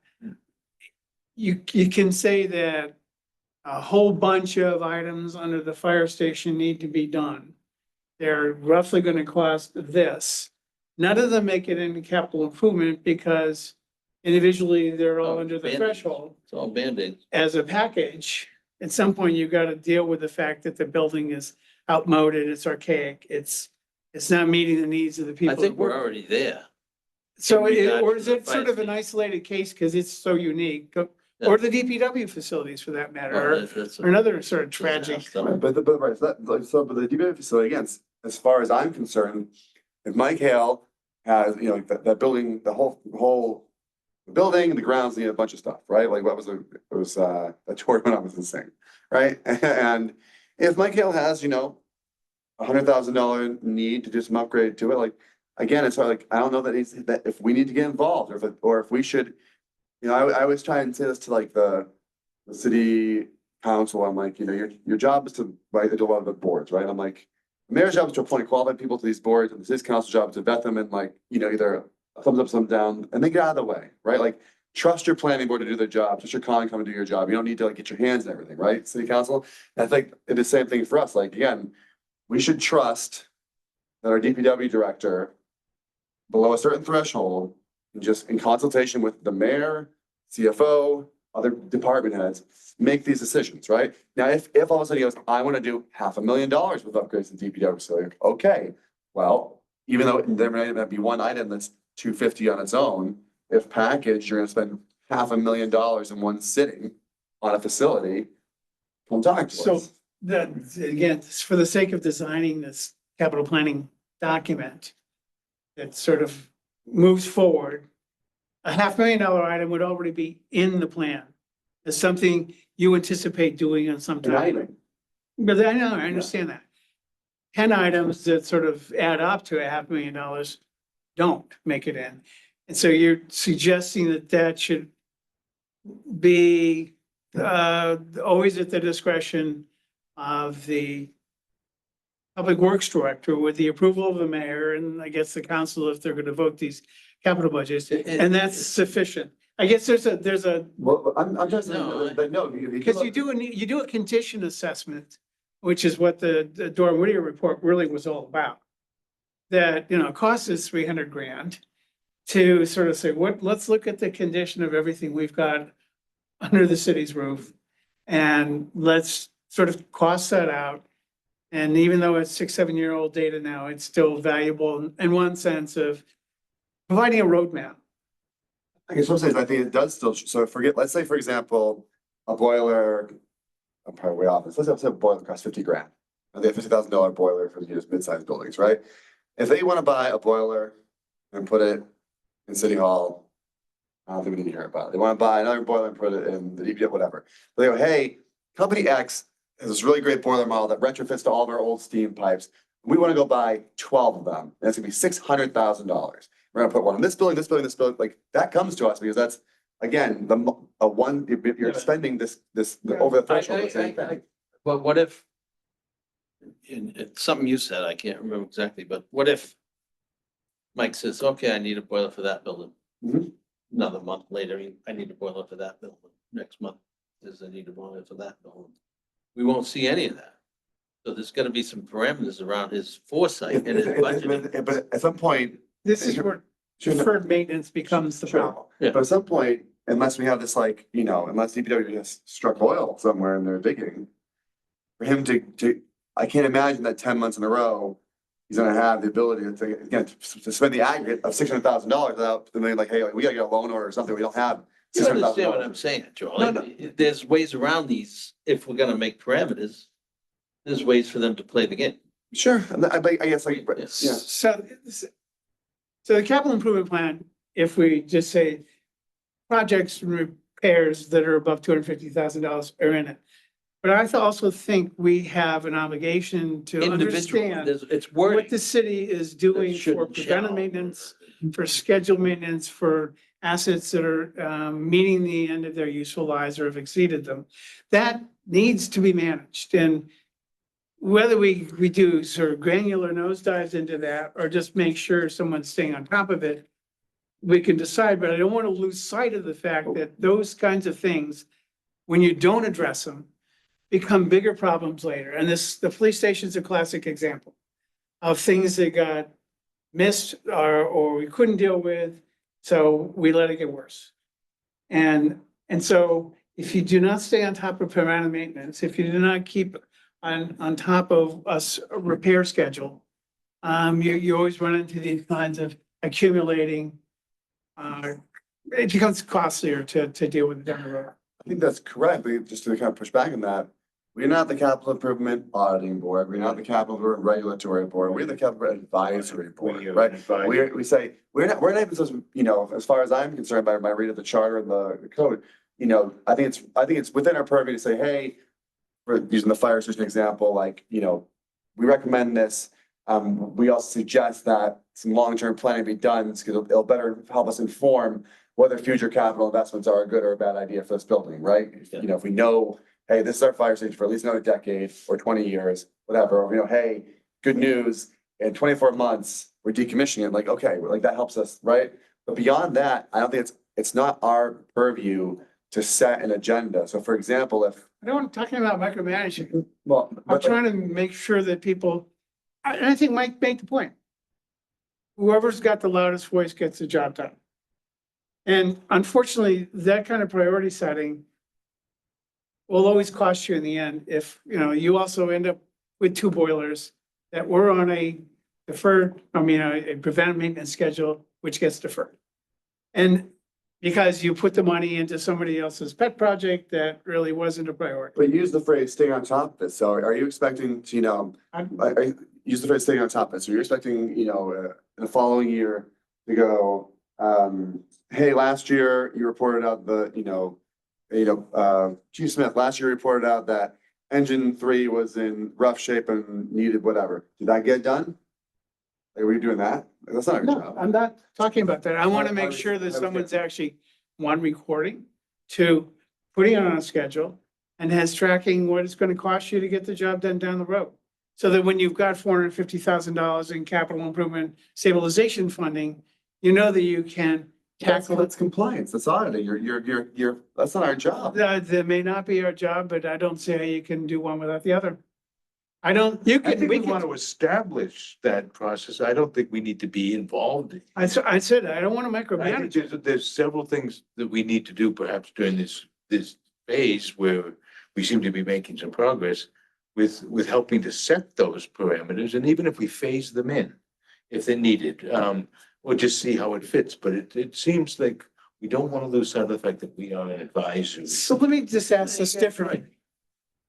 you can say that a whole bunch of items under the fire station need to be done. They're roughly gonna cost this. None of them make it into capital improvement because individually they're all under the
Band-Aids.
threshold.
It's all Band-Aids.
As a package, at some point, you've got to deal with the fact that the building is outmoded, it's archaic, it's not meeting the needs of the people.
I think
that work.
we're already there.
So,
in regard
or
to
is
the
it sort
fire
of an isolated case because it's so unique?
Yeah.
Or the DPW facilities for that matter,
Well,
or
that's a
another sort of tragic.
disaster.
Right, but right, but the DPW facility, again, as far as I'm concerned, if Mike Hale has, that building, the whole building and the grounds need a bunch of stuff, right? Like what was it was, that tour when I was insane, right? And if Mike Hale has, $100,000 need to do some upgrade to it, like, again, it's like, I don't know that if we need to get involved or if we should, I always try and say this to like the city council. I'm like, your job is to write a lot of the boards, right? I'm like, the mayor's job is to appoint qualified people to these boards, and the city council's job is to vet them and like, either a thumbs up, thumbs down, and then get out of the way, right? Like, trust your planning board to do their job, trust your con come and do your job. You don't need to like get your hands in everything, right? City council. And I think it's the same thing for us. Like, again, we should trust that our DPW director, below a certain threshold, just in consultation with the mayor, CFO, other department heads, make these decisions, right? Now, if all of a sudden he goes, I want to do $500,000 with upgrades to DPW, so like, okay, well, even though there might be one item that's 250 on its own, if packaged, you're gonna spend $500,000 in one sitting on a facility, come talk to
So
us.
that, again, for the sake of designing this capital planning document that sort of moves forward, a $500,000 item would already be in the plan. It's something you anticipate doing on some
An
time.
item.
But I know, I understand that. 10 items that sort of add up to $500,000 don't make it in. And so you're suggesting that should be always at the discretion of the public works director with the approval of the mayor and I guess the council if they're gonna vote these capital budgets, and that's sufficient. I guess there's a,
Well, I'm just saying
No,
that, no.
because you do a condition assessment, which is what the Dora Whittier report really was all about. That, you know, cost us 300 grand to sort of say, let's look at the condition of everything we've got under the city's roof. And let's sort of cost that out. And even though it's 6-7-year-old data now, it's still valuable in one sense of providing a roadmap.
I guess what I'm saying is I think it does still, so let's say, for example, a boiler, I'm probably way off this, let's say a boiler costs 50 grand. And they have $50,000 boiler for these mid-sized buildings, right? If they want to buy a boiler and put it in City Hall, I don't think we need to hear about it. They want to buy another boiler and put it in the DPW, whatever. They go, hey, company X has this really great boiler model that retrofits to all of our old steam pipes. We want to go buy 12 of them. And it's gonna be $600,000. We're gonna put one in this building, this building, this building. Like that comes to us because that's, again, you're spending this over the threshold. of the same thing.
But what if? It's something you said, I can't remember exactly, but what if? Mike says, okay, I need a boiler for that building.
Mhm.
Another month later, I need a boiler for that building. Next month, says I need a boiler for that building. We won't see any of that. So there's gotta be some parameters around his foresight and his budgeting.
But at some point.
This is where deferred maintenance becomes the problem.
Yeah.
But at some point, unless we have this like, unless DPW just struck oil somewhere and they're digging. For him to, I can't imagine that 10 months in a row, he's gonna have the ability to, again, to spend the aggregate of $600,000 without them being like, hey, we gotta get a loan order or something, we don't have.
You understand what I'm
$600,000.
saying,
No,
Charlie?
no.
There's ways around these, if we're gonna make parameters, there's ways for them to play the game.
Sure, I guess like, yeah.
So the capital improvement plan, if we just say projects and repairs that are above $250,000 are in it. But I also think we have an obligation to
Individual,
understand
it's
what
wording.
the city is doing
That should
for
and
preventive
shall.
maintenance, for scheduled maintenance, for assets that are meeting the end of their useful lives or have exceeded them. That needs to be managed. And whether we do sort of granular nosedives into that or just make sure someone's staying on top of it, we can decide, but I don't want to lose sight of the fact that those kinds of things, when you don't address them, become bigger problems later. And the police station's a classic example of things that got missed or we couldn't deal with, so we let it get worse. And so if you do not stay on top of preventive maintenance, if you do not keep on top of a repair schedule, you always run into these kinds of accumulating. It becomes costlier to deal with down the road.
I think that's correct, but just to kind of push back on that, we're not the capital improvement auditing board, we're not the capital improvement regulatory board, we're the capital advisory board, right? We say, we're not even supposed to, as far as I'm concerned by my read of the charter and the code, I think it's within our purview to say, hey, we're using the fire station example, like, we recommend this. We also suggest that some long-term planning be done, because it'll better help us inform whether future capital investments are a good or a bad idea for this building, right? If we know, hey, this is our fire station for at least another decade or 20 years, whatever, or, hey, good news, in 24 months, we're decommissioning it, like, okay, like that helps us, right? But beyond that, I don't think it's not our purview to set an agenda. So for example, if,
I don't want talking about micromanaging.
well,
I'm trying to make sure that people, and I think Mike made the point. Whoever's got the loudest voice gets the job done. And unfortunately, that kind of priority setting will always cost you in the end if, you also end up with 2 boilers that were on a preventive maintenance schedule, which gets deferred. And because you put the money into somebody else's pet project that really wasn't a priority.
but use the phrase staying on top of it. So are you expecting to, use the phrase staying on top of it. So you're expecting, in the following year to go, hey, last year you reported out Chief Smith, last year reported out that engine 3 was in rough shape and needed whatever. Did that get done? Are we doing that? That's not our
No,
job.
I'm not talking about that. I want to
I
make
was-
sure
I
that
was
someone's
getting-
actually, one, recording, 2, putting it on a schedule and has tracking what it's going to cost you to get the job done down the road. So that when you've got $450,000 in capital improvement stabilization funding, you know that you can tackle it.
That's compliance, that's auditing, that's not our job.
That may not be our job, but I don't see how you can do one without the other. I don't, you
I
can,
think we
we
want
can,
to establish that process. I don't think we need to be involved in.
I said, I don't want to
I think
micromanage.
there's several things that we need to do perhaps during this phase where we seem to be making some progress with helping to set those parameters, and even if we phase them in, if they're needed, we'll just see how it fits, but it seems like we don't want to lose sight of the fact that we are an advisor.
So let me just ask this differently.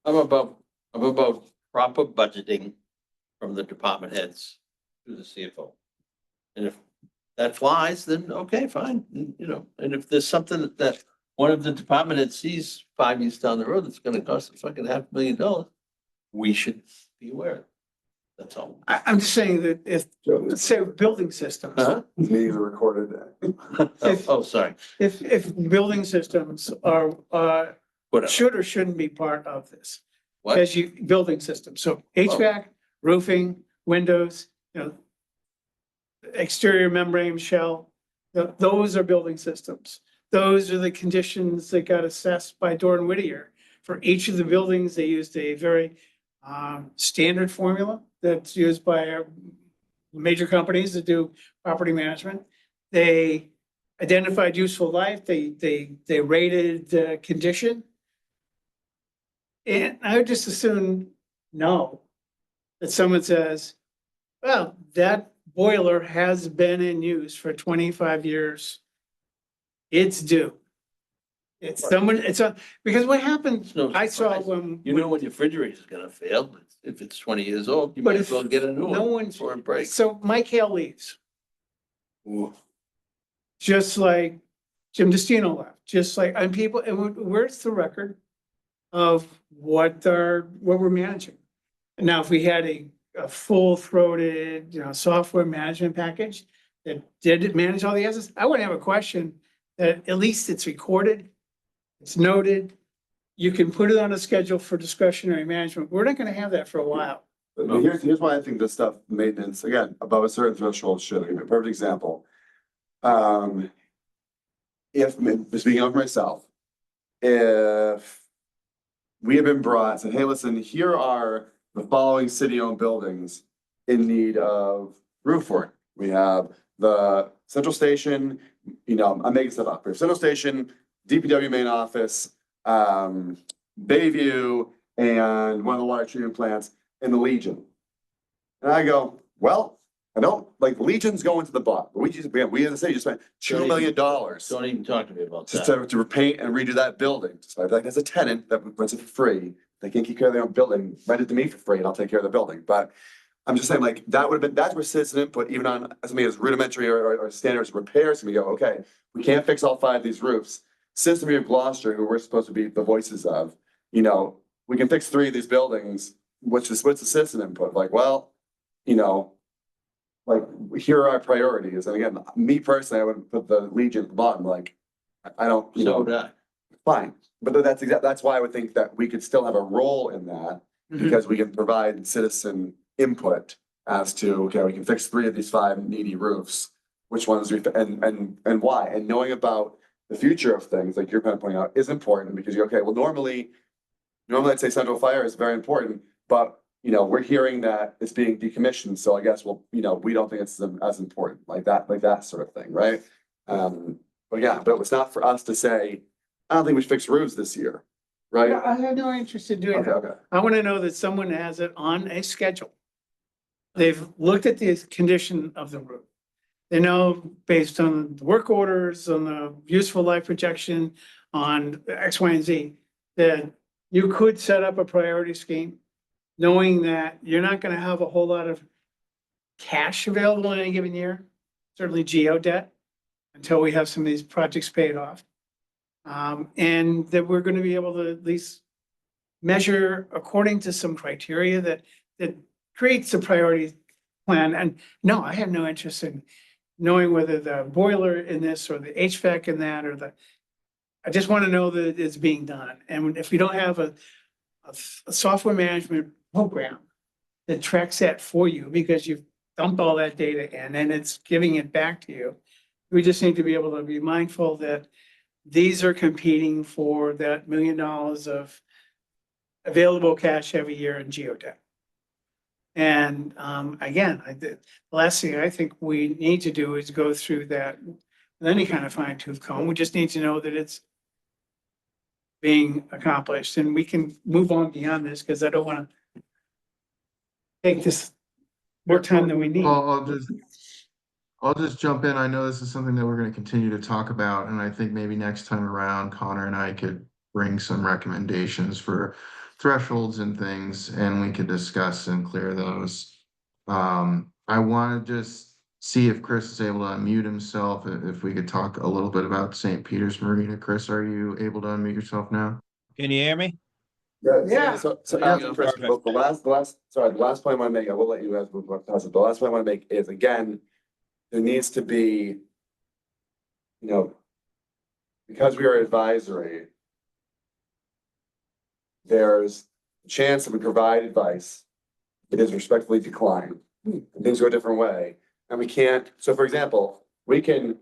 I'm about proper budgeting from the department heads to the CFO. And if that flies, then okay, fine, you know, and if there's something that one of the department heads sees 5 years down the road, that's gonna cost a fucking $500,000, we should be aware of it. That's all.
I'm just saying that if, let's say building systems,
Huh?
Meetings are recorded.
Oh, sorry.
if building systems are,
Whatever.
should or shouldn't be part of this.
What?
As you, building systems, so HVAC, roofing, windows, you know, exterior membrane shell, those are building systems. Those are the conditions that got assessed by Dorn Whittier. For each of the buildings, they used a very standard formula that's used by major companies that do property management. They identified useful life, they rated condition. And I would just assume no, that someone says, well, that boiler has been in use for 25 years. It's due. It's someone, it's a, because what happened,
It's no
I saw
surprise.
when.
You know when your refrigerator is gonna fail, if it's 20 years old, you
But
might
if
as well get a new
no
one
one's,
before it breaks.
so Mike Hale leaves,
Ooh.
just like Jim Destino left, just like, and people, and where's the record of what we're managing? Now, if we had a full-throated, you know, software management package that did manage all the assets, I wouldn't have a question that at least it's recorded, it's noted, you can put it on a schedule for discretionary management. We're not gonna have that for a while.
But here's why I think this stuff, maintenance, again, above a certain threshold should, give you a perfect example. If, speaking of myself, if we have been brought, said, hey, listen, here are the following city-owned buildings in need of roof work. We have the central station, you know, I'm making stuff up. We have central station, DPW main office, Bayview, and one of the water treatment plants in the Legion. And I go, well, I don't, like, Legion's going to the bottom. We as a city just spent $2 million
Don't even talk to me about
just
that.
to repaint and redo that building. So I'd like, as a tenant that rents it for free, they can keep care of their own building, rent it to me for free, and I'll take care of the building. But I'm just saying, like, that would have been, that's where citizen input, even on something as rudimentary or standards repairs, we go, okay, we can't fix all 5 of these roofs. System of Gloucester, who we're supposed to be the voices of, you know, we can fix 3 of these buildings. What's the citizen input? Like, well, you know, like, here are our priorities. And again, me personally, I would put the Legion at the bottom, like, I don't, you
So
know,
would I.
fine. But that's why I would think that we could still have a role in that, because we can provide citizen input as to, okay, we can fix 3 of these 5 needy roofs. Which ones and why? And knowing about the future of things, like you're kind of pointing out, is important because you're okay, well, normally I'd say central fire is very important, but you know, we're hearing that it's being decommissioned, so I guess, well, you know, we don't think it's as important, like that sort of thing, right? But yeah, but it was not for us to say, I don't think we should fix roofs this year, right?
I have no interest in doing
Okay,
that.
okay.
I want to know that someone has it on a schedule. They've looked at the condition of the roof. They know based on the work orders, on the useful life projection, on X, Y, and Z, that you could set up a priority scheme, knowing that you're not gonna have a whole lot of cash available in any given year, certainly geo debt, until we have some of these projects paid off. And that we're gonna be able to at least measure according to some criteria that creates a priority plan. And no, I have no interest in knowing whether the boiler in this or the HVAC in that, or I just want to know that it's being done. And if we don't have a software management program that tracks that for you because you've dumped all that data in and it's giving it back to you. We just need to be able to be mindful that these are competing for that $1 million of available cash every year in geotech. And again, the last thing I think we need to do is go through that with any kind of fine tooth comb. We just need to know that it's being accomplished and we can move on beyond this because I don't want to take this more time than we need.
I'll just jump in. I know this is something that we're going to continue to talk about, and I think maybe next time around, Connor and I could bring some recommendations for thresholds and things, and we could discuss and clear those. I want to just see if Chris is able to unmute himself, if we could talk a little bit about St. Peter's Marina. Chris, are you able to unmute yourself now?
Can you hear me?
Yeah.
So,
Yeah.
Chris,
Perfect.
the last point I want to make, I will let you guys move on past it. The last point I want to make is, again, there needs to be, because we are advisory, there's a chance that we provide advice. It is respectfully declined. And things go a different way. And we can't, so for example, we can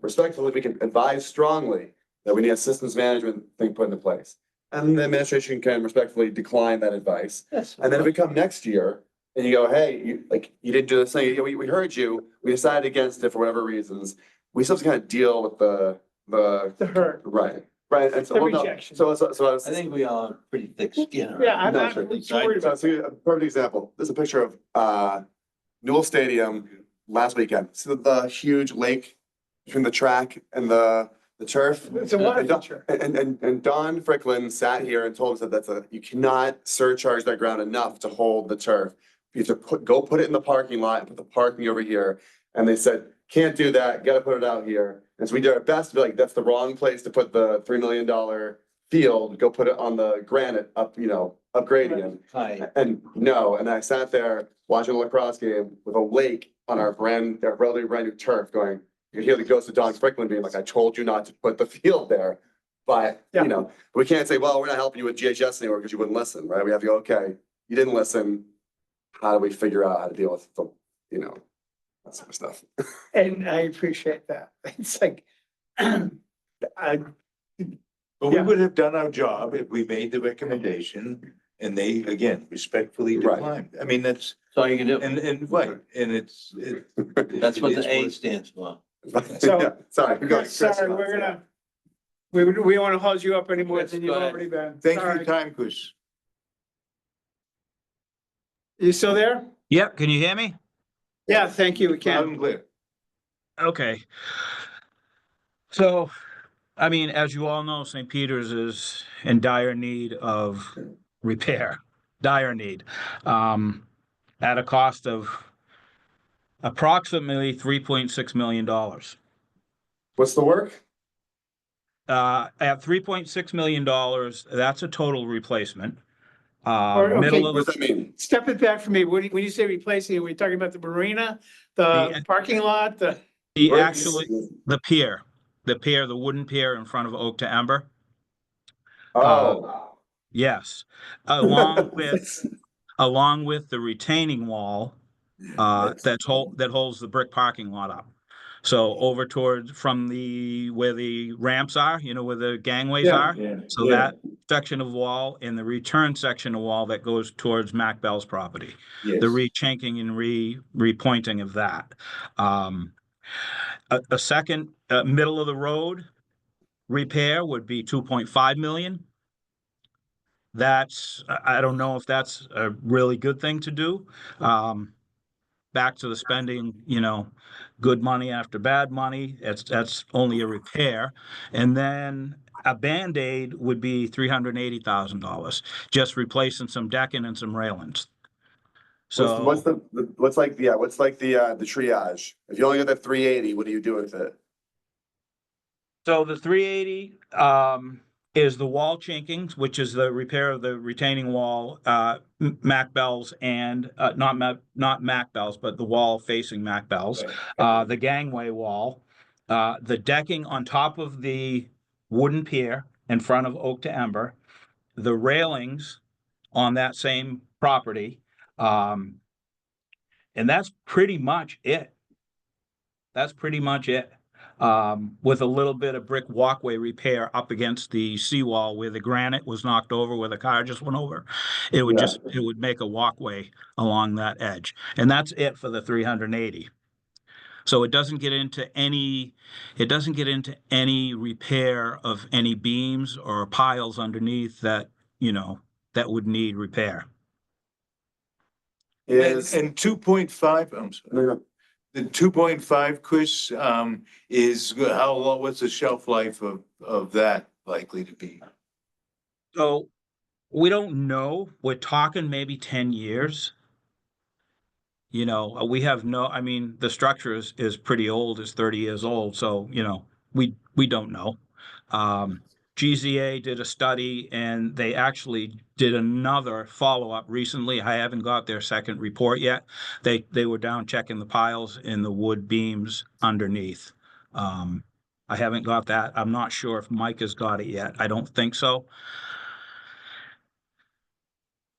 advise strongly that we need a systems management thing put into place. And the administration can respectfully decline that advice.
Yes.
And then if we come next year and you go, hey, you didn't do this thing, we heard you, we decided against it for whatever reasons. We still have to kind of deal with the
hurt.
right. And so,
The
well, no,
rejection.
so I was.
I think we all have pretty thick skin.
Yeah, I'm
No,
not
sure.
really worried about
So a perfect example, there's a picture of Newell Stadium last weekend. See the huge lake between the track and the turf?
It's a water
And Don-
feature.
And Don Fricklin sat here and told us that you cannot surcharge that ground enough to hold the turf. You have to go put it in the parking lot and put the parking over here. And they said, can't do that, gotta put it out here. And so we did our best to be like, that's the wrong place to put the $3 million field, go put it on the granite up gradient.
Hi.
And no, and I sat there watching a lacrosse game with a lake on our relatively brand new turf going, you hear the ghost of Don Fricklin being like, I told you not to put the field there. But,
Yeah.
we can't say, well, we're not helping you with GHS anymore because you wouldn't listen, right? We have to go, okay, you didn't listen. How do we figure out how to deal with that sort of stuff?
And I appreciate that. It's like, I,
But we
Yeah.
would have done our job if we made the recommendation and they, again, respectfully
Right.
declined. I mean, that's,
That's all you can do.
and right, and
That's what
it is
the A
what-
stands for.
So-
Yeah, sorry. go ahead, Chris.
sorry, we're gonna, we don't want to hold you up any more
Chris,
than
go
you've
ahead.
already been.
Thanks for
Sorry.
your time, Chris.
You still there?
Yep, can you hear me?
Yeah, thank you, we
Loud
can.
and clear.
Okay. So, I mean, as you all know, St. Peter's is in dire need of repair, dire need, at a cost of approximately $3.6 million.
What's the work?
At $3.6 million, that's a total replacement.
Or, okay.
Middle
What
of,
does that mean?
Step it back for me. When you say replacing, are we talking about the marina, the
The-
parking lot, the?
the
Where's-
actually, the pier, the wooden pier in front of Oak to Ember.
Oh.
Yes, along with the retaining wall that holds the brick parking lot up. So over towards from where the ramps are, where the gangways
Yeah.
are.
Yeah.
So that section of wall and the return section of wall that goes towards Mac Bell's property.
Yes.
The rechinking and repointing of that. A second middle of the road repair would be 2.5 million. I don't know if that's a really good thing to do. Back to the spending, good money after bad money. That's only a repair. And then a Band-Aid would be $380,000, just replacing some decking and some railings. So
What's the triage? If you only got that 380, what do you do with it?
So the 380 is the wall chinkings, which is the repair of the retaining wall, Mac Bell's and not Mac Bell's, but the wall facing Mac Bell's, the gangway wall, the decking on top of the wooden pier in front of Oak to Ember, the railings on that same property, And that's pretty much it. That's pretty much it. With a little bit of brick walkway repair up against the seawall where the granite was knocked over, where the car just went over. It would
Yeah.
just, it would make a walkway along that edge. And that's it for the 380. So it doesn't get into any, it doesn't get into any repair of any beams or piles underneath that, you know, that would need repair.
Is,
And 2.5, I'm sorry, the 2.5, Chris, is how long, what's the shelf life of that likely to be?
So we don't know. We're talking maybe 10 years. You know, we have no, I mean, the structure is pretty old, it's 30 years old, so, you know, we don't know. GZA did a study and they actually did another follow-up recently. I haven't got their second report yet. They were down checking the piles in the wood beams underneath. I haven't got that. I'm not sure if Mike has got it yet. I don't think so.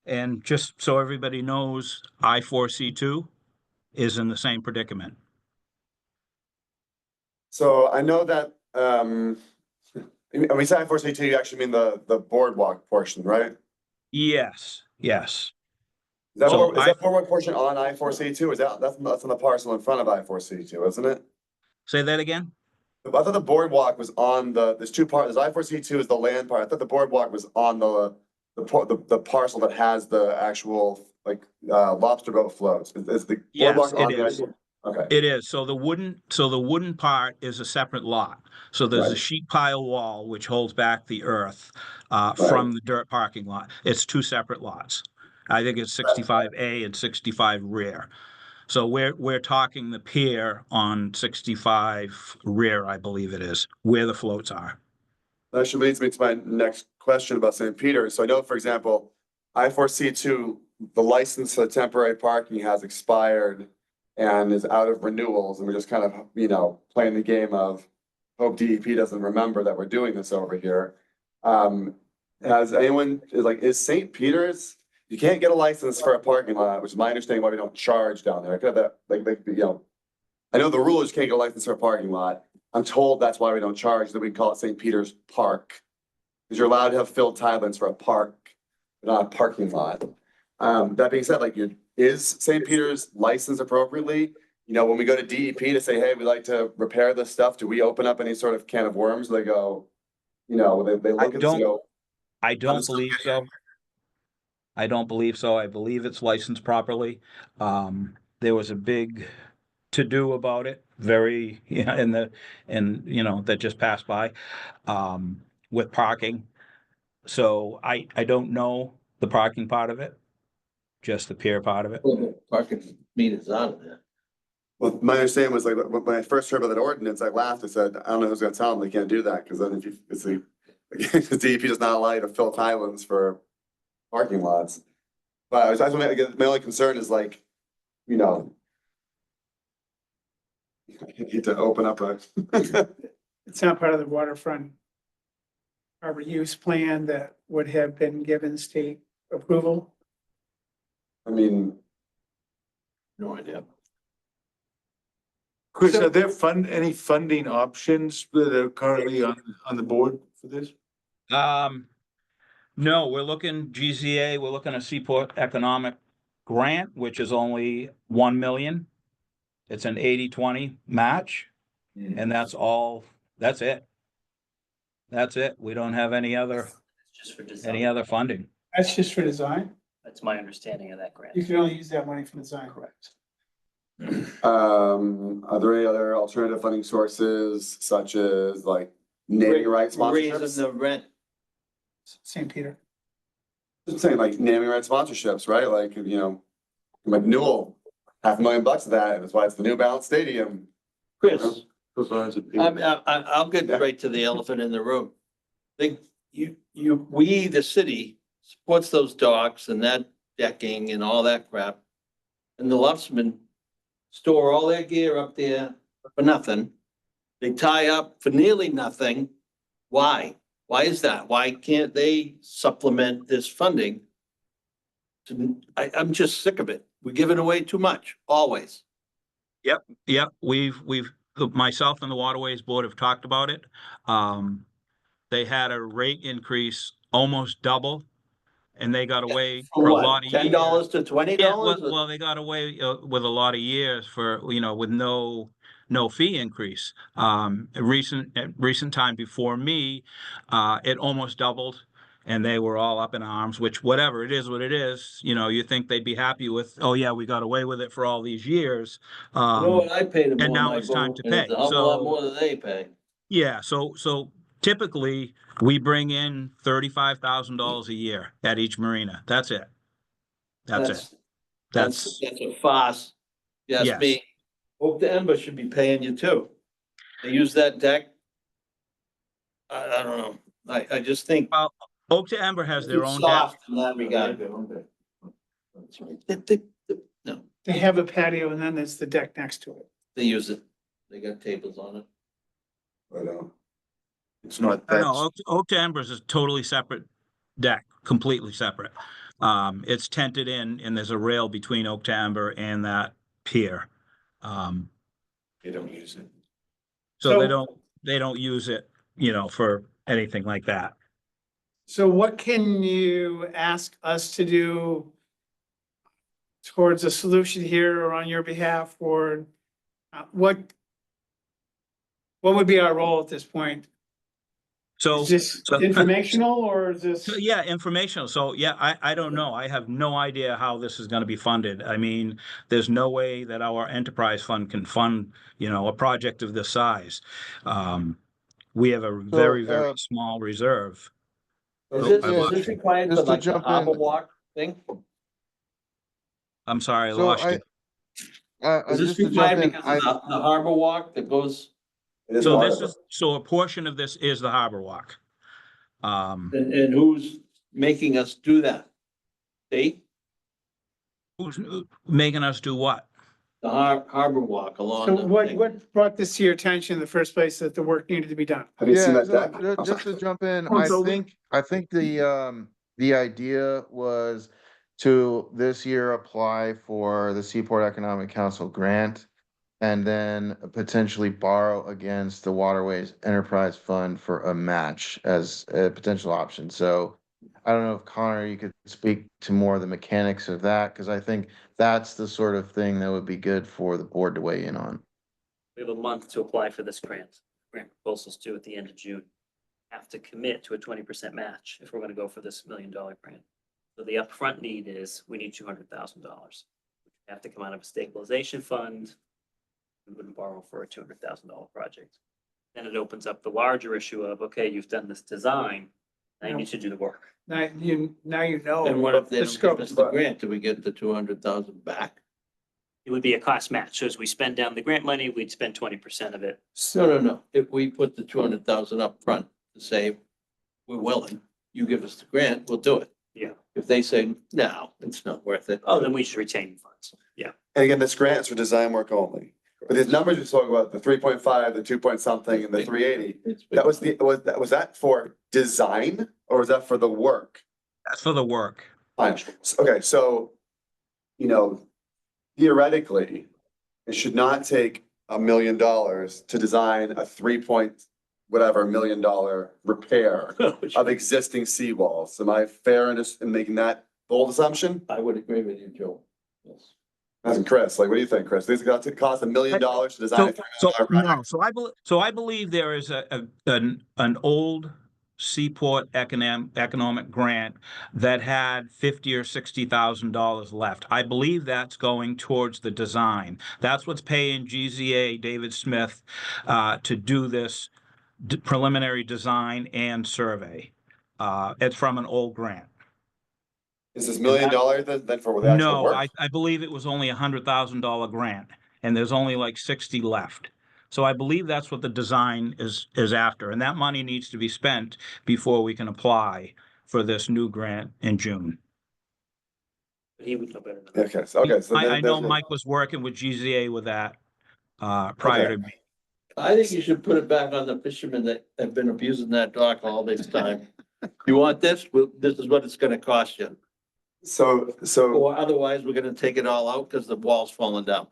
And just so everybody knows, I4C2 is in the same predicament.
so I know that, when we say I4C2, you actually mean the boardwalk portion, right?
Yes, yes.
Is that,
So
is that boardwalk portion on I4C2? Is that's on the parcel in front of I4C2, isn't it?
Say that again?
I thought the boardwalk was on there's two parts, there's I4C2 is the land part. I thought the boardwalk was on the parcel that has the actual, like, lobster boat floats. Is the
Yes,
boardwalk
it
on the?
is.
Okay,
It is. So the wooden part is a separate lot. So there's a
Right.
sheet pile wall which holds back the earth
Right.
from the dirt parking lot. It's two separate lots. I think it's 65A and 65 rear. So we're talking the pier on 65 rear, I believe it is, where the floats are.
that actually leads me to my next question about St. Peter's. So I know, for example, I4C2, the license for the temporary parking has expired and is out of renewals, and we're just kind of, you know, playing the game of hope DEP doesn't remember that we're doing this over here. Has anyone, is St. Peter's, you can't get a license for a parking lot, which is my understanding why we don't charge down there. I could have that, you know, I know the rule is you can't get a license for a parking lot. I'm told that's why we don't charge, that we call it St. Peter's Park. Because you're allowed to have filled tilings for a park, but not a parking lot. That being said, is St. Peter's licensed appropriately? You know, when we go to DEP to say, hey, we'd like to repair this stuff, do we open up any sort of can of worms? They go, you know, they look at this and go.
I don't believe so. I don't believe so. I believe it's licensed properly. There was a big to-do about it, very, yeah, you know, that just passed by, with parking. So I don't know the parking part of it, just the pier part of it.
Parking meters out of there.
Well, my understanding was when I first heard about that ordinance, I laughed. I said, I don't know who's gonna tell them they can't do that, because then if you, the DEP does not allow you to fill islands for parking lots. But my only concern is you know. I need to open up a.
It's not part of the waterfront harbor use plan that would have been given state approval.
I mean,
No idea.
Chris, are there any funding options that are currently on the board for this?
No, we're looking GZA, we're looking at Seaport Economic Grant, which is only 1 million. It's an 80-20 match, and that's all, that's it. That's it. We don't have any other
Just for design.
funding.
That's just for design.
That's my understanding of that grant.
You can only use that money for design.
Correct.
are there any other alternative funding sources such as naming rights
Raising
sponsorships?
the rent.
St. Peter.
Just saying, naming rights sponsorships, right? You know, Newell, $500,000 of that, that's why it's the New Balance Stadium.
Chris, I'll get
Yeah.
right to the elephant in the room. We, the city, supports those docks and that decking and all that crap. And the Lufsmen store all their gear up there for nothing. They tie up for nearly nothing. Why? Why is that? Why can't they supplement this funding? I'm just sick of it. we're giving away too much, always.
Yep, myself and the Waterways Board have talked about it. They had a rate increase almost double, and they got away
For
for a
what,
lot of years.
$10 to $20?
Yeah, well, they got away with a lot of years for, with no fee increase. Recent time before me, it almost doubled, and they were all up in arms, which whatever, it is what it is. You think they'd be happy with, oh yeah, we got away with it for all these years.
You know what I pay to
And
mow
now
my
it's time
boat,
to
and it's
pay.
a hell of a lot
So-
more than they pay.
Yeah, so typically we bring in $35,000 a year at each marina. That's it. That's it.
That's a farce. Yes,
Yes.
me. Hope the Ember should be paying you too. They use that deck. I don't know. I just think
Well, Oak to Ember has their
it's
own deck.
soft in that regard. No,
They have a patio and then there's the deck next to it.
they use it. They got tables on it.
But,
It's not
No,
that,
Oak to Ember is a totally separate deck, completely separate. It's tented in, and there's a rail between Oak to Ember and that pier.
they don't use it.
So
So-
they don't use it, for anything like that.
So what can you ask us to do towards a solution here or on your behalf, or what would be our role at this point?
So.
Is this
so-
informational or is this?
So, yeah, informational. So, yeah, I don't know. I have no idea how this is going to be funded. I mean, there's no way that our enterprise fund can fund, a project of this size. We have a very, very small reserve.
Is this required for
just to
like the
jump
harbor
in.
walk thing?
I'm sorry, I
So
lost you.
Is this
just to jump
required
in,
because of the harbor walk that goes,
it is
So
part
this
of it.
is, so a portion of this is the harbor walk.
and who's making us do that? State,
Who's making us do what?
the harbor walk along
So
the
what
thing.
brought this to your attention in the first place, that the work needed to be done?
Have you seen
Yeah,
that deck?
so just to jump in,
Oh,
I
so-
think the idea was to this year apply for the Seaport Economic Council grant and then potentially borrow against the Waterways Enterprise Fund for a match as a potential option. So I don't know if Connor, you could speak to more of the mechanics of that, because I think that's the sort of thing that would be good for the board to weigh in on.
We have a month to apply for this grant. Grant proposals due at the end of June. Have to commit to a 20% match if we're gonna go for this $1 million grant. So the upfront need is, we need $200,000. We have to come out of a stabilization fund. We wouldn't borrow for a $200,000 project. Then it opens up the larger issue of, okay, you've done this design, now you need to do the work.
Now you know.
And what if they
the
don't
scope.
give us the grant? Do we get the 200,000 back?
It would be a cost match. So as we spend down the grant money, we'd spend 20% of it.
No. If we put the 200,000 up front to say, we're willing, you give us the grant, we'll do it.
Yeah.
If they say, no, it's not worth it.
Oh, then we should retain funds. Yeah.
And again, this grant is for design work only. But these numbers you spoke about, the 3.5, the 2 point something, and the 380, that was was that for design or was that for the work?
That's for the work.
Fine. Okay, so, theoretically, it should not take $1 million to design a 3 point million repair of existing seawalls. Am I fair in making that bold assumption?
I would agree with you, Joe. Yes.
And Chris, like, what do you think, Chris? This is going to cost $1 million to design.
So I believe there is an old Seaport economic grant that had $50,000 or $60,000 left. I believe that's going towards the design. That's what's paying GZA David Smith to do this preliminary design and survey. It's from an old grant.
Is this $1 million then for the actual
No,
work?
I believe it was only $100,000 grant, and there's only like 60 left. So I believe that's what the design is after, and that money needs to be spent before we can apply for this new grant in June.
But he would know better than that.
Okay, so
I know
there's a-
Mike was working with GZA with that prior to me.
I think you should put it back on the fishermen that have been abusing that dock all this time. You want this? Well, this is what it's gonna cost you.
So,
Or otherwise, we're gonna take it all out because the wall's falling down.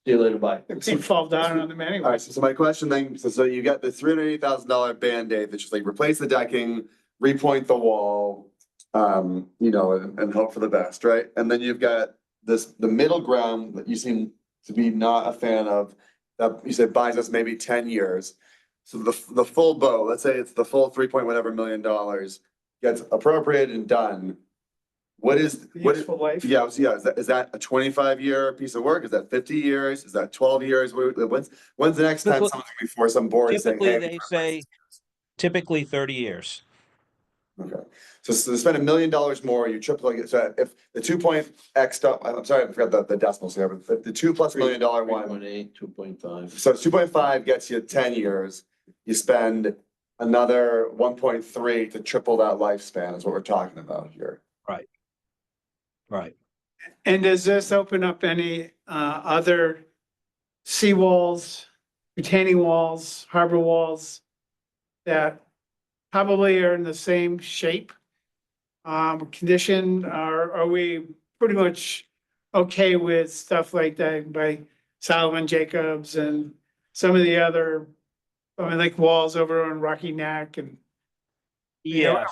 See you later, bye.
They fall down on them
all
anyway.
right, so my question then, so you got the $380,000 Band-Aid that's just like replace the decking, repoint the wall, you know, and hope for the best, right? And then you've got the middle ground that you seem to be not a fan of, that you said buys us maybe 10 years. So the full bow, let's say it's the full 3 point whatever million dollars gets appropriated and done. What is
Useful life.
yeah, is that a 25-year piece of work? Is that 50 years? Is that 12 years? When's the next time
Typically-
someone's before some board is saying,
Typically,
hey,
they say typically 30 years.
okay, so to spend $1 million more, you triple it. So if the 2 stuff, I'm sorry, I forgot the decimals here, but the $2+ million one,
3.8, 2.5.
so 2.5 gets you 10 years. You spend another 1.3 to triple that lifespan is what we're talking about here.
Right.
And does this open up any other seawalls, retaining walls, harbor walls that probably are in the same shape, condition? Are we pretty much okay with stuff like that by Solomon Jacobs and some of the other, I mean, like walls over on Rocky Neck and
Yeah,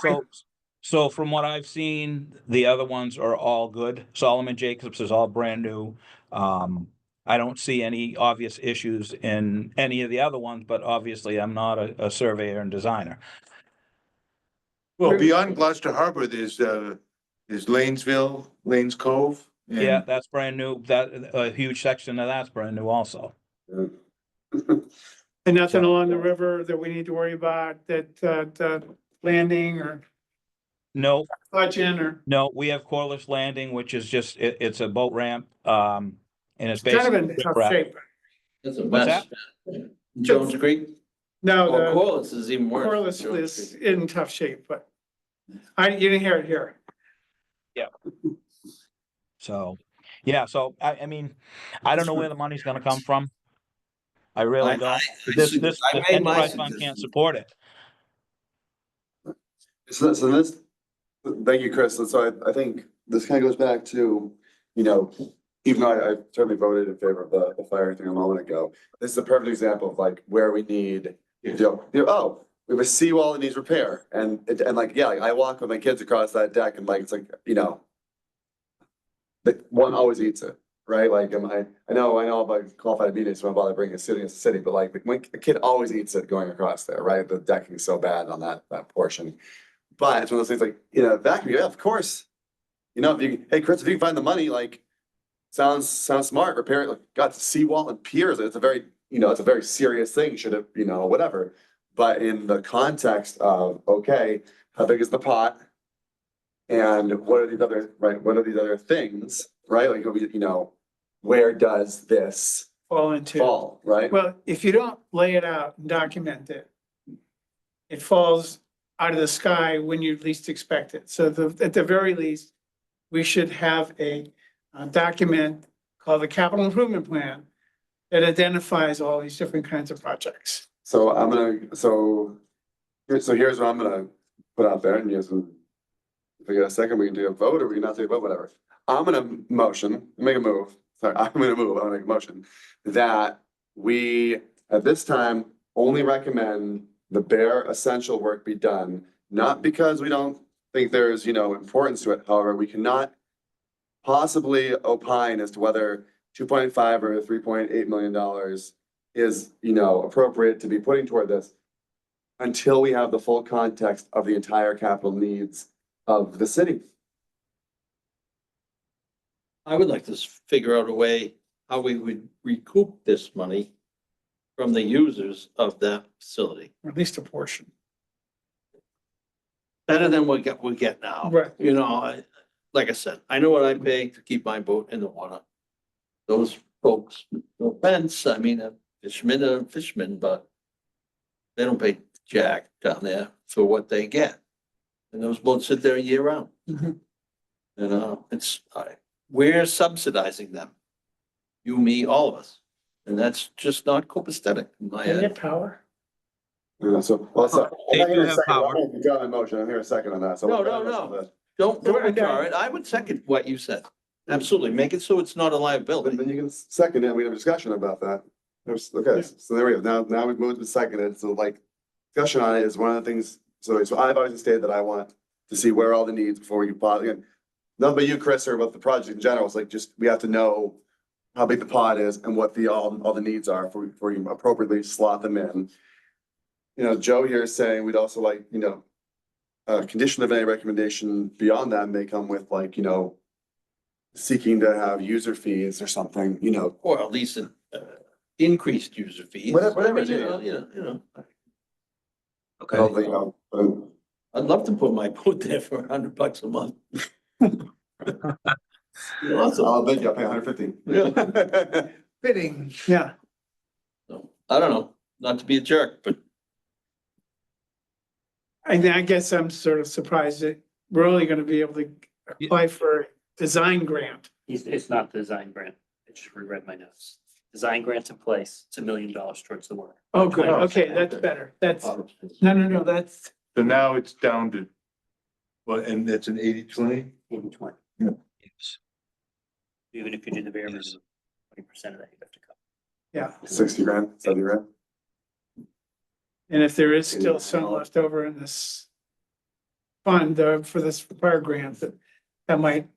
so from what I've seen, the other ones are all good. Solomon Jacobs is all brand new. I don't see any obvious issues in any of the other ones, but obviously I'm not a surveyor and designer.
Well, beyond Gloucester Harbor, there's Lanesville, Lanes Cove. and-
Yeah, that's brand new. That a huge section of that's brand new also.
and nothing along the river that we need to worry about, that landing or
No,
budgeting or
no, we have Corliss Landing, which is just, it's a boat ramp, and it's
kind of
basically.
in tough
riprap.
shape.
That's a
What's
mess. Jones Creek?
No,
Or
the
Corliss is even worse.
Corliss
Jones
is
Creek.
in tough shape, but you didn't hear it here.
So, yeah, so I mean, I don't know where the money's gonna come from. I really don't. This
I made my
enterprise fund can't
suggestion.
support it.
So this, thank you, Chris. So I think this kind of goes back to, you know, even though I certainly voted in favor of the fire thing a moment ago, this is a perfect example of like where we need, oh, we have a seawall that needs repair. And like, yeah, like I walk with my kids across that deck and like, it's like, you know, the one always eats it, right? Like, I know about qualified immunity, so I'm about to bring a city against the city, but like, a kid always eats it going across there, right? The decking is so bad on that portion. But it's one of those things like, you know, vacuum, yeah, of course. You know, hey, Chris, if you can find the money, like, sounds smart, repair it, like, got seawall and piers, it's a very, you know, it's a very serious thing, should have, you know, whatever. But in the context of, okay, how big is the pot? And what are these other, right, what are these other things, right? Like, you know, where does this fall, right?
Well, if you don't lay it out and document it, it falls out of the sky when you least expect it. So at the very least, we should have a document called the capital improvement plan that identifies all these different kinds of projects.
So here's what I'm gonna put out there, and yes, if we get a second, we can do a vote, or we can not do a vote, whatever. I'm gonna make a move, sorry, I'm gonna make a motion that we, at this time, only recommend the bare essential work be done, not because we don't think there's, you know, importance to it, however, we cannot possibly opine as to whether 2.5 or $3.8 million is, you know, appropriate to be putting toward this until we have the full context of the entire capital needs of the city.
I would like to figure out a way how we would recoup this money from the users of that facility.
Or at least a portion.
Better than we get now.
Right.
You know, like I said, I know what I pay to keep my boat in the water. Those folks, no offense, I mean, a fishermen, but they don't pay jack down there for what they get. And those boats sit there year round.
Mhm.
You know, we're subsidizing them. You, me, all of us. And that's just not copacetic in my
They
head.
get power.
Yeah, so, well, so.
They
I'm not
do
hearing a
have
second.
power.
I'm gonna withdraw my motion. I'm hearing a second on that, so.
No,
withdraw
no,
my motion
no.
on that.
Don't
Okay.
withdraw it. I would second what you said. Absolutely. Make it so it's not a
But
liability.
then you can second it, we have a discussion about that. Okay, so there we go, now we've moved to seconded, so like, discussion on it is one of the things, so I've always stated that I want to see where all the needs before we can pot, again. None but you, Chris, or about the project in general, it's like, just, we have to know how big the pot is and what all the needs are before you appropriately slot them in. You know, Joe here is saying we'd also like, you know, condition of any recommendation beyond that may come with like, you know, seeking to have user fees or something, you know.
Or at least an increased user fees.
Whatever
I mean,
it is.
you know.
I don't think,
I'd love to put my boat there for $100 a month. Awesome.
I'll bet you I'll pay 150.
Yeah.
Fitting, yeah.
So, I don't know, not to be a jerk, but
I guess I'm sort of surprised that we're only gonna be able to apply for a design grant.
It's not the design grant. I just reread my notes. Design grant's in place. It's $1 million towards the work.
Oh, good, okay, that's better. That's, no, that's,
So now it's down to, well, and it's an 80-20?
80/20. Even if you do the bare minimum, 20% of that you have to cover.
yeah.
60 grand, 70 grand.
And if there is still some left over in this fund for this fire grant, that might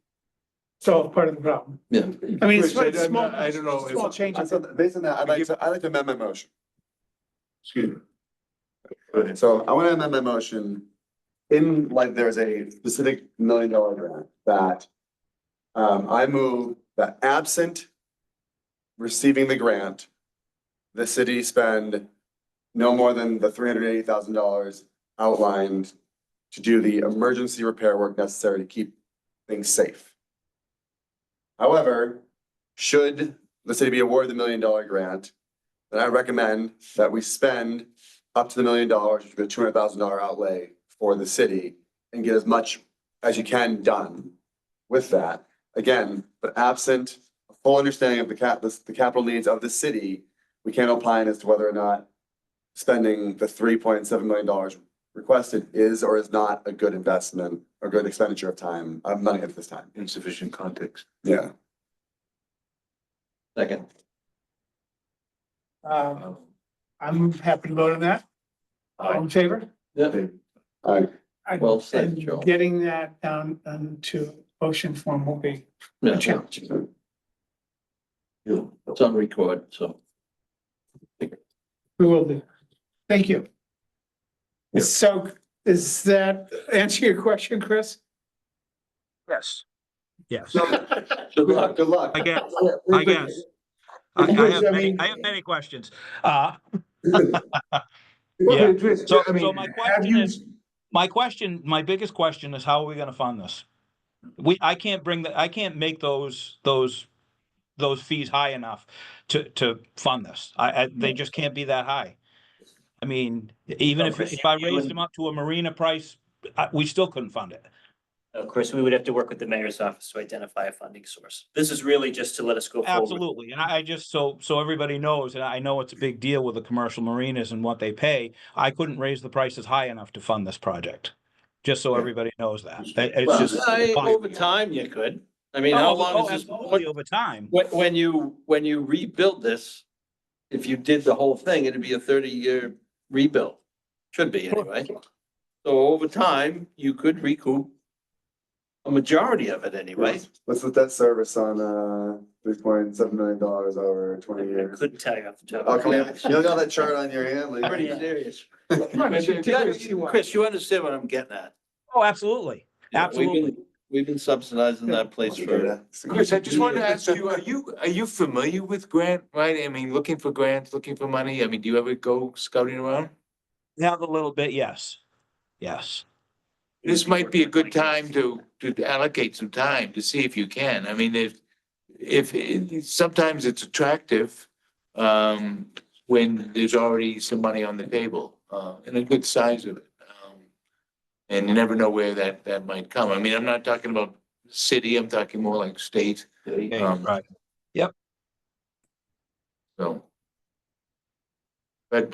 solve part of the problem.
yeah.
I mean, it's
Rich,
small,
I don't know if-
small changes.
Based on that, I'd like to amend my motion.
Excuse me. Go ahead.
So I want to amend my motion in like there's a specific $1 million grant that I move that absent receiving the grant, the city spend no more than the $380,000 outlined to do the emergency repair work necessary to keep things safe. However, should the city be awarded the $1 million grant, then I recommend that we spend up to the $1 million, which would be a $200,000 outlay for the city, and get as much as you can done with that. Again, but absent a full understanding of the capital needs of the city, we can't opine as to whether or not spending the $3.7 million requested is or is not a good investment or good expenditure of time, of money at this time.
Insufficient context.
Yeah.
Second.
I'm happy to vote on that. All in favor?
Yeah.
All right.
Well said,
And
Joe.
getting that down to motion form will be a
Yeah.
challenge.
It's on record, so.
We will do. Thank you. So does that answer your question, Chris?
Yes. Yes,
Good luck.
Good luck.
I guess, I guess. I have many questions. Yeah. So my biggest question is, how are we gonna fund this? I can't make those fees high enough to fund this. They just can't be that high. I mean, even if I raised them up to a marina price, we still couldn't fund it.
Of course, we would have to work with the mayor's office to identify a funding source. This is really just to let us go forward.
Absolutely, and I just, so everybody knows, and I know it's a big deal with the commercial marinas and what they pay, I couldn't raise the prices high enough to fund this project. Just so everybody knows that. It's
Well,
just.
over time you could. I mean, how long is this?
Absolutely, over time.
When you rebuild this, if you did the whole thing, it'd be a 30-year rebuild. Should be anyway. So over time, you could recoup a majority of it anyway.
What's the debt service on $3.7 million over 20
I
years?
couldn't tell you off the top.
Oh,
of
come
my
on,
head.
you don't got that chart on your hand? like-
Pretty serious.
Yeah.
Chris, you understand what I'm getting at?
Oh, absolutely, absolutely.
We've been subsidizing that place for.
Chris, I just wanted to ask you, are you familiar with grant, right? I mean, looking for grants, looking for money? I mean, do you ever go scouting around?
Have a little bit, yes. Yes.
This might be a good time to allocate some time to see if you can. I mean, sometimes it's attractive when there's already some money on the table and a good size of it. And you never know where that might come. I mean, I'm not talking about city, I'm talking more like state.
Okay,
Um,
right.
So. But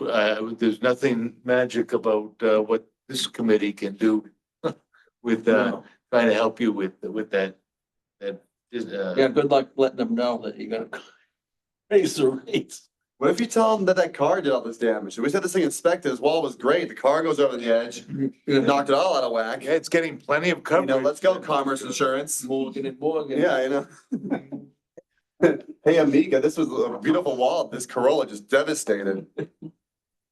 there's nothing magic about what this committee can do with trying to help you with that,
Yeah, good luck letting them know that you're gonna raise the rates.
What if you tell them that that car did all this damage? We had this thing inspected, his wall was great, the car goes over the edge, knocked it all out of whack.
yeah, it's getting plenty of
You
coverage.
know, let's go Commerce Insurance.
Morgan and Morgan.
Yeah, you know. Hey, Amiga, this was a beautiful wall. This Corolla just devastated.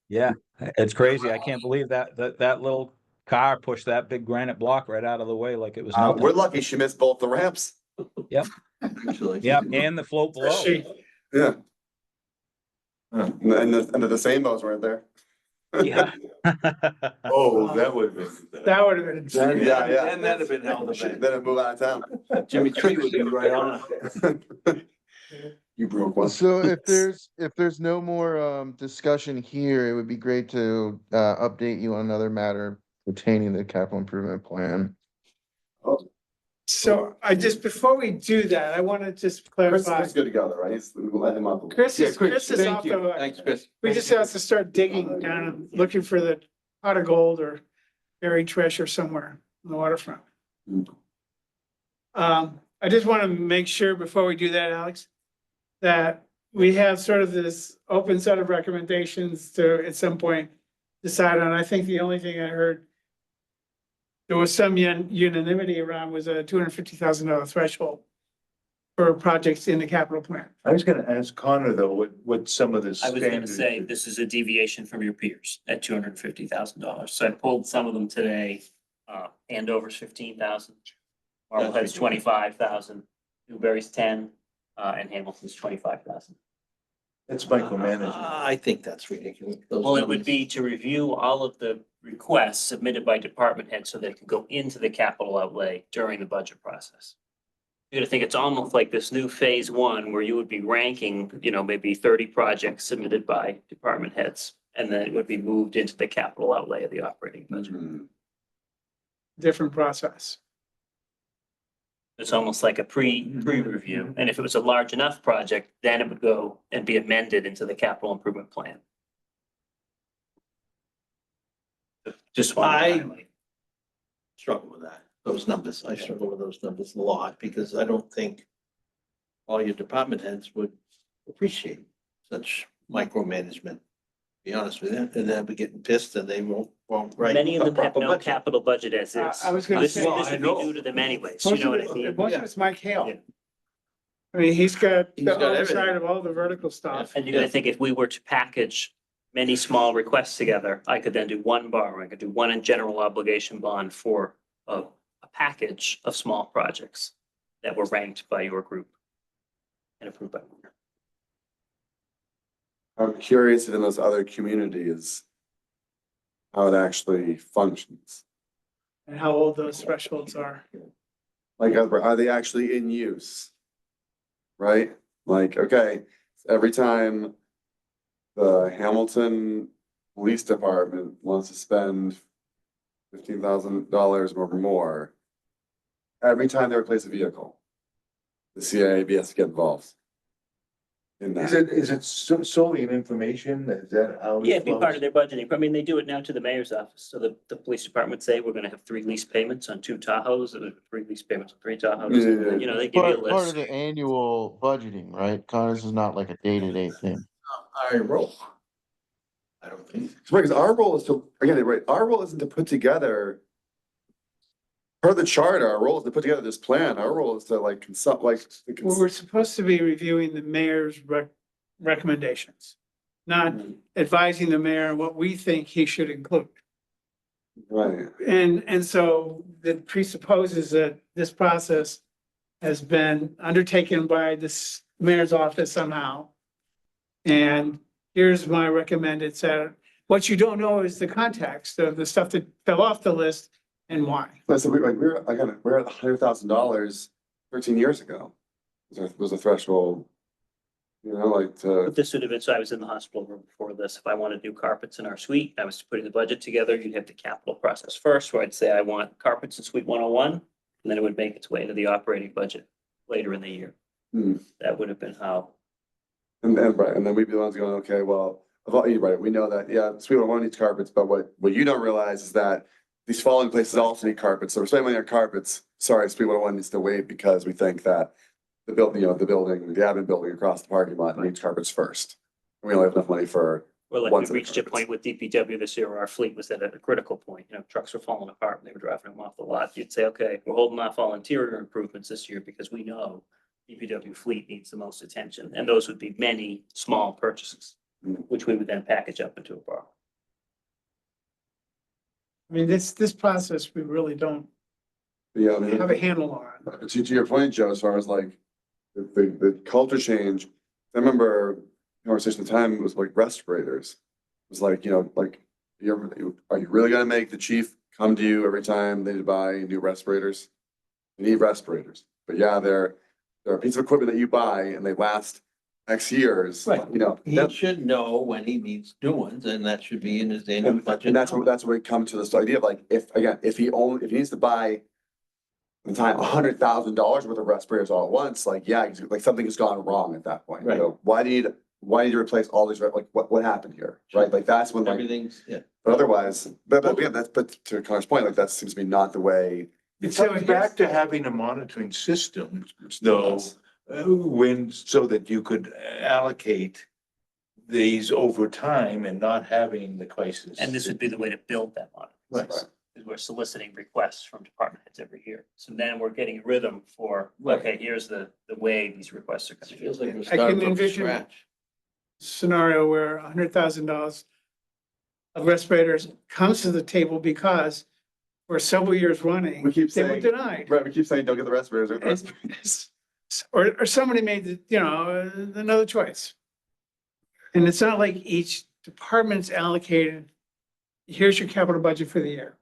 Yeah, it's crazy. I can't believe that little car pushed that big granite block right out of the way like it was
We're
nothing.
lucky she missed both the ramps.
Actually.
Yep, and the float below.
Yeah. And the same bows weren't there.
Yeah.
Oh, that would have been.
That would have been.
Then,
Yeah, yeah.
then that'd have been hell of a
Then
bad.
I move out of town.
Jimmy Tree would be right on it.
You broke one.
So if there's no more discussion here, it would be great to update you on another matter pertaining to the capital improvement plan.
So before we do that, I want to just
Chris
clarify.
is good to go though, right? We'll let him up.
Chris is
Thank
off the
you.
hook.
Thanks, Chris.
We just have to start digging down and looking for the pot of gold or buried treasure somewhere on the waterfront. I just want to make sure before we do that, Alex, that we have sort of this open set of recommendations to at some point decide on. I think the only thing I heard there was some unanimity around was a $250,000 threshold for projects in the capital plan.
I was gonna ask Connor though, what some of the
I was gonna
standards.
say, this is a deviation from your peers at $250,000. So I pulled some of them today. Andover's 15,000. Marblehead's 25,000. Newberry's 10, and Hamilton's 25,000.
That's micromanagement.
I think that's ridiculous. Those
Well, it would
numbers.
be to review all of the requests submitted by department heads so they could go into the capital outlay during the budget process. You're gonna think it's almost like this new phase one where you would be ranking, maybe 30 projects submitted by department heads. And then it would be moved into the capital outlay of the operating budget.
Different process.
It's almost like a pre-review. And if it was a large enough project, then it would go and be amended into the capital improvement plan. Just want to highlight.
Struggle with that, those numbers. I struggle with those numbers a lot because I don't think all your department heads would appreciate such micromanagement. To be honest with you, and they'll be getting pissed and they won't write.
Many of them
a
have
proper
no
budget.
capital budget as is.
I was gonna
This
say-
this would be new to them anyways, you know what I mean?
Most of it's Mike Hale.
Yeah.
I mean, he's got
He's
the
got
oversight
everything.
of all the vertical stuff.
And you're gonna think if we were to package many small requests together, I could then do one borrowing, I could do one in general obligation bond for a package of small projects that were ranked by your group and approved by.
I'm curious if in those other communities, how it actually functions.
And how old those thresholds are.
Like, are they actually in use? Right? Like, okay, every time the Hamilton Police Department wants to spend $15,000 or more, every time they replace a vehicle, the CIAB has to get involved in that.
Is it solely an information? Is that how? it
Yeah, it'd be part
flows?
of their budgeting. I mean, they do it now to the mayor's office. So the police department would say, we're gonna have 3 lease payments on 2 Tahoes, and 3 lease payments on 3 Tahoes.
Yeah.
You know, they give you a
Part of
list.
the annual budgeting, right? Connors is not like a day-to-day thing.
I roll. I don't think.
Because our role is to, again, right, our role isn't to put together. Per the charter, our role is to put together this plan. Our role is to like consult, like.
Well, we're supposed to be reviewing the mayor's recommendations, not advising the mayor on what we think he should include.
Right,
And so that presupposes that this process has been undertaken by this mayor's office somehow. And here's my recommended set. What you don't know is the context of the stuff that fell off the list and why.
so we're at $100,000 13 years ago. Was a threshold. You know, like to,
But this would have been, so I was in the hospital room before this. If I wanted new carpets in our suite, I was putting the budget together, you'd have the capital process first, where I'd say I want carpets in suite 101, and then it would make its way into the operating budget later in the year.
Hmm.
That would have been how.
and then we'd be the ones going, okay, well, you're right, we know that, yeah, Sweet One needs carpets, but what you don't realize is that these following places also need carpets, so we're spending money on carpets. sorry, SB 101 needs to wait because we think that the building, the admin building across the parking lot needs carpets first. We only have enough money for,
Well, like
One
we
set of
reached a
carpets.
point with DPW this year where our fleet was at a critical point, trucks were falling apart and they were driving them off the lot. You'd say, okay, we're holding off all interior improvements this year because we know DPW fleet needs the most attention. And those would be many small purchases, which we would then package up into a borrow.
I mean, this process, we really don't
yeah, I mean.
have a handle on.
To your point, Joe, as far as like the culture change, I remember conversation at the time was like respirators. It was like, are you really gonna make the chief come to you every time they need to buy new respirators? You need respirators, but yeah, they're a piece of equipment that you buy and they last X years,
Right. He
that-
should know when he needs new ones, and that should be in his annual budget.
And that's where we come to this idea of like, if he needs to buy the time $100,000 worth of respirators all at once, like, yeah, like something has gone wrong at that point.
Right.
Why do you need to replace all these, like, what happened here, right? Like, that's when, like,
Everything's, yeah.
but otherwise, but again, but to Connor's point, like, that seems to be not the way.
It comes back to having a monitoring system, though, so that you could allocate these over time and not having the crisis.
And this would be the way to build that model.
Right.
Because we're soliciting requests from department heads every year. So then we're getting a rhythm for, okay, here's the way these requests are
It
gonna be.
feels like we're
I
starting
can
from
envision-
scratch.
Scenario where $100,000 of respirators comes to the table because for several years running,
We keep
they were
saying-
denied.
Right, we keep saying, don't get the respirators.
Or somebody made, another choice. And it's not like each department's allocated, here's your capital budget for the year.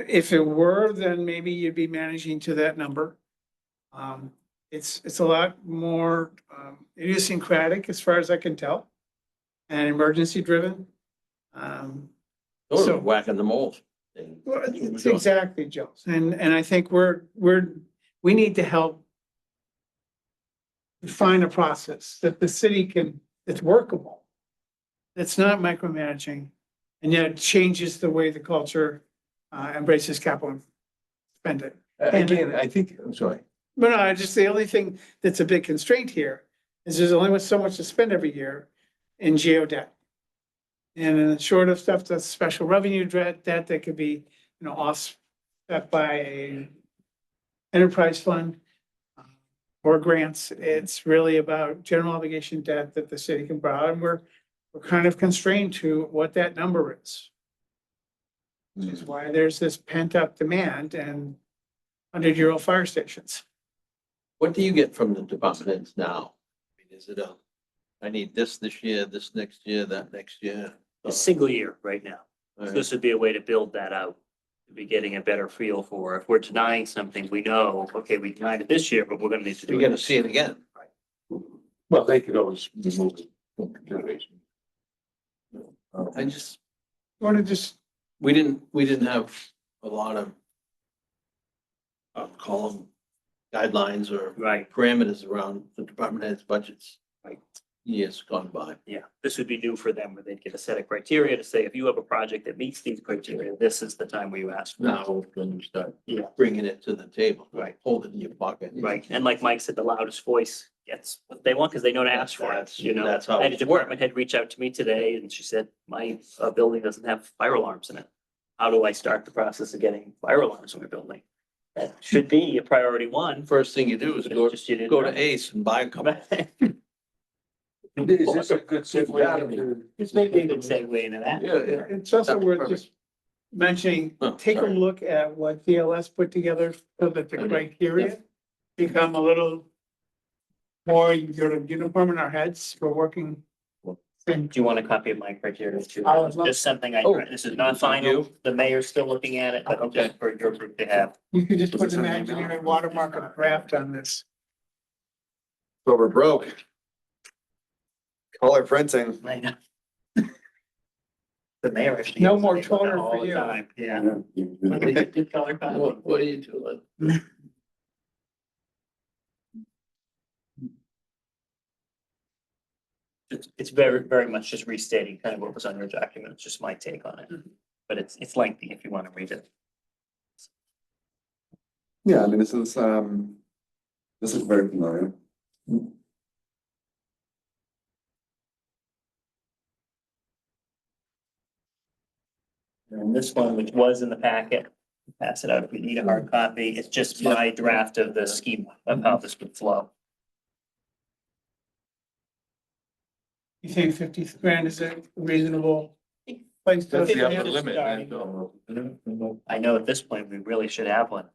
If it were, then maybe you'd be managing to that number. It's a lot more idiosyncratic as far as I can tell, and emergency driven.
Those
So-
are whacking the moles.
Well, it's exactly, Joe. And I think we need to help define a process that the city that's workable. That's not micromanaging and yet changes the way the culture embraces capital spending.
Again, I think, I'm sorry.
But no, just the only thing that's a big constraint here is there's only so much to spend every year in geo debt. And short of stuff that's special revenue debt that could be, offset by a enterprise fund or grants, it's really about general obligation debt that the city can borrow, and we're kind of constrained to what that number is. Which is why there's this pent up demand and 100-year-old fire stations.
What do you get from the department heads now? I mean, is it I need this year, this next year, that next year?
A single year right now. So
Right.
this would be a way to build that out. To be getting a better feel for if we're denying something, we know, okay, we denied it this year, but we're gonna need to do
You're
it.
gonna see it again.
Well, they could always remove it from consideration.
I just,
Want to just,
we didn't have a lot of call them guidelines or
Right,
parameters around the department heads' budgets.
Right.
Years gone by.
yeah. This would be new for them where they'd get a set of criteria to say, if you have a project that meets these criteria, this is the time where you ask. for it.
Now, then you start
Yeah.
bringing it to the table.
Right.
Hold it in your pocket.
Right, and like Mike said, the loudest voice gets what they want because they know to ask for it,
That's how
I had a
it
department head reach out to me today and she said, my building doesn't have fire alarms in it. How do I start the process of getting fire alarms in my building? That should be a priority one.
First thing you do is
but
go,
it's just you didn't
go
know.
to Ace and buy a couple.
Is this a good segue?
It's maybe a good segue into that.
Yeah, yeah.
it's also worth
Perfect.
just mentioning,
Oh,
take a
sorry.
look at what DLS put together so that the
Okay.
criteria become a little more uniform in our heads for working.
Do you want a copy of my criteria too?
I would love-
Just something
Oh,
this is not final.
you?
The mayor's still looking at it, but
Okay.
just for your group to have.
You could just put an engineering watermark and draft on this.
So we're broke. Color printing.
I know. The mayor actually.
No
has
more
to deal with that
toner
all
for
the
you.
time. Yeah. Good color copy.
What are you doing?
It's very, very much just restating kind of what was on your document. It's just my take on it. But it's lengthy if you want to read it.
Yeah, I mean, this is very familiar.
And this one, which was in the packet, pass it out if we need a hard copy. It's just my draft of the scheme of how this would flow.
You think 50 grand is a reasonable place to?
That's the
Yeah,
upper limit.
I know at this point, we really should have one.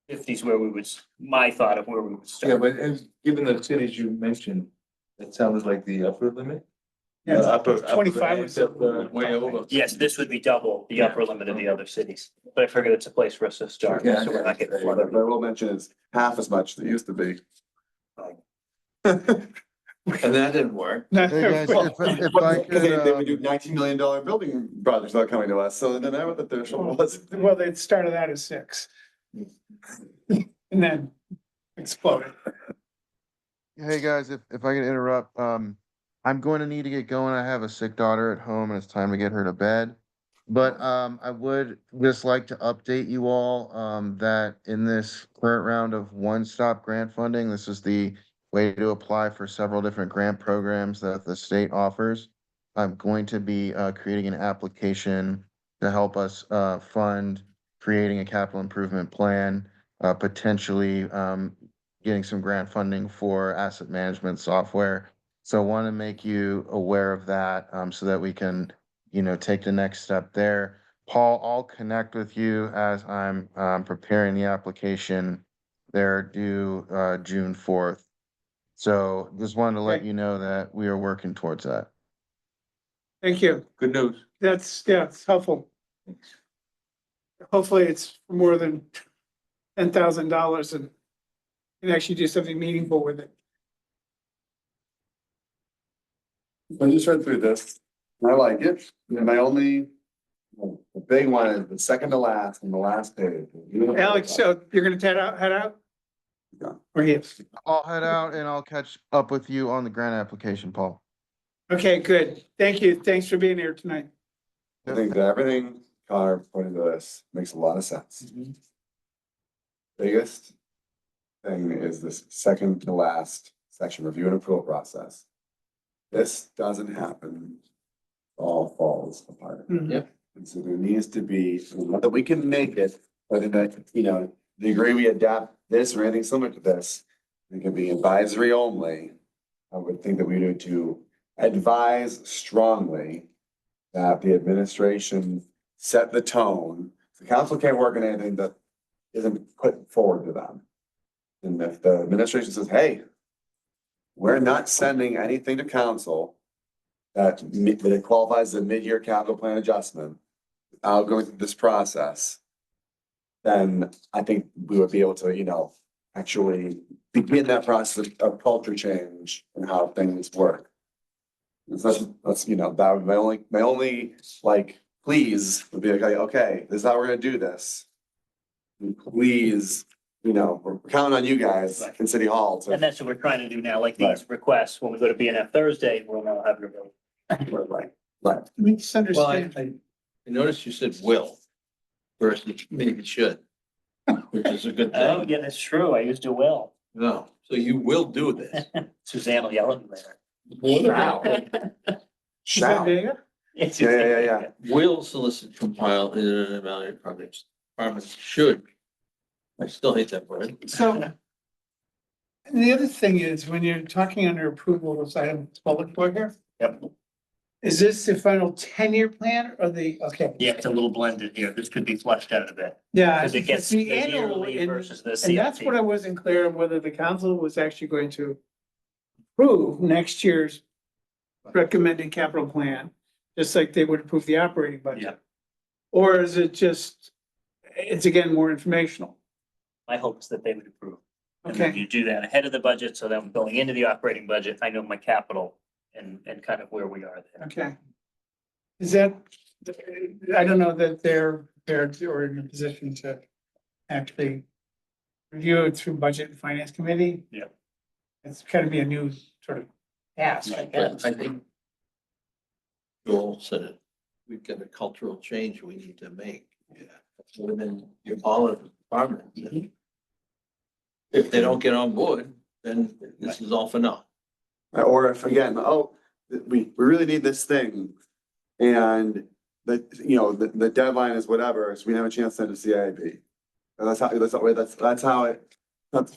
50 is where we would, my thought of where we would
Yeah,
start.
but as, given the cities you mentioned, that sounded like the upper limit.
Yeah,
Upper
25 or
ends up,
something.
way over.
Yes, this would be double the upper limit of the other cities, but I figured it's a place for us to start,
Yeah,
so we're not getting
But
flooded.
I will mention it's half as much as it used to be.
And that didn't work.
Hey, guys, if I
Because they
could,
would do $19 million building projects not coming to us, so then I what the threshold was.
Well, they started out as 6. And then exploded.
hey, guys, if I could interrupt, I'm going to need to get going. I have a sick daughter at home and it's time to get her to bed. But I would just like to update you all that in this current round of one-stop grant funding, this is the way to apply for several different grant programs that the state offers. I'm going to be creating an application to help us fund creating a capital improvement plan, potentially getting some grant funding for asset management software. So I want to make you aware of that so that we can, take the next step there. Paul, I'll connect with you as I'm preparing the application. They're due June 4th. So just wanted to let
Okay.
you know that we are working towards that.
Thank you.
Good news.
Yeah, it's helpful. Hopefully it's more than $10,000 and can actually do something meaningful with it.
I just read through this. I like it. My only, the big one is the second to last and the last page.
Alex, so you're gonna head out?
Yeah.
Or yes?
I'll head out and I'll catch up with you on the grant application, Paul.
Okay, good. Thank you. Thanks for being here tonight.
I think that everything Connor pointed to this makes a lot of sense. Biggest thing is this second to last section, review and approval process. This doesn't happen, all falls apart.
Mhm.
And so there needs to be, not that we can make it, but in that, the degree we adapt this or anything similar to this, it can be advisory only. I would think that we need to advise strongly that the administration set the tone. The council can't work on anything that isn't put forward to them. And if the administration says, hey, we're not sending anything to council that it qualifies as a mid-year capital plan adjustment, going through this process, then I think we would be able to, actually begin that process of culture change and how things work. That's, that would my only like, please would be like, okay, this is how we're gonna do this. And please, we're counting on you guys in City Hall
And
to.
that's what we're trying to do now, like these requests, when we go to BNF Thursday, we'll now have your vote.
Right.
Let me just
Well, I
understand.
noticed you said will versus maybe should, which is a good
Oh,
thing.
yeah, that's true. I used to will.
No, so you will do this.
Suzanne will yell at me later.
Wow.
Is that Vega?
Yeah.
Will solicit, compile, and evaluate projects. Departments should. I still hate that word.
So. And the other thing is, when you're talking under approval of items public for here,
Yep,
is this the final 10-year plan or okay?
yeah, it's a little blended here. This could be fleshed out a bit.
Yeah.
Because it gets
the
the
annual
yearly
and-
versus the
And that's what I
CIP.
wasn't clear on whether the council was actually going to approve next year's recommended capital plan, just like they would approve the operating budget.
Yeah.
Or is it just, it's again more informational?
My hope is that they would approve. And then
Okay,
you do that ahead of the budget, so then going into the operating budget, I know my capital and kind of where we are there.
okay. Is that, I don't know that they're or in a position to actually review it through budget and finance committee.
Yeah.
It's kind of be a new sort of task, I guess.
I think Joel said it, we've got a cultural change we need to make. Yeah. Within all of
department. If they don't get on board, then this is all for naught.
Or if again, oh, we really need this thing. And the deadline is whatever, so we have a chance to send a CIP. And that's how that's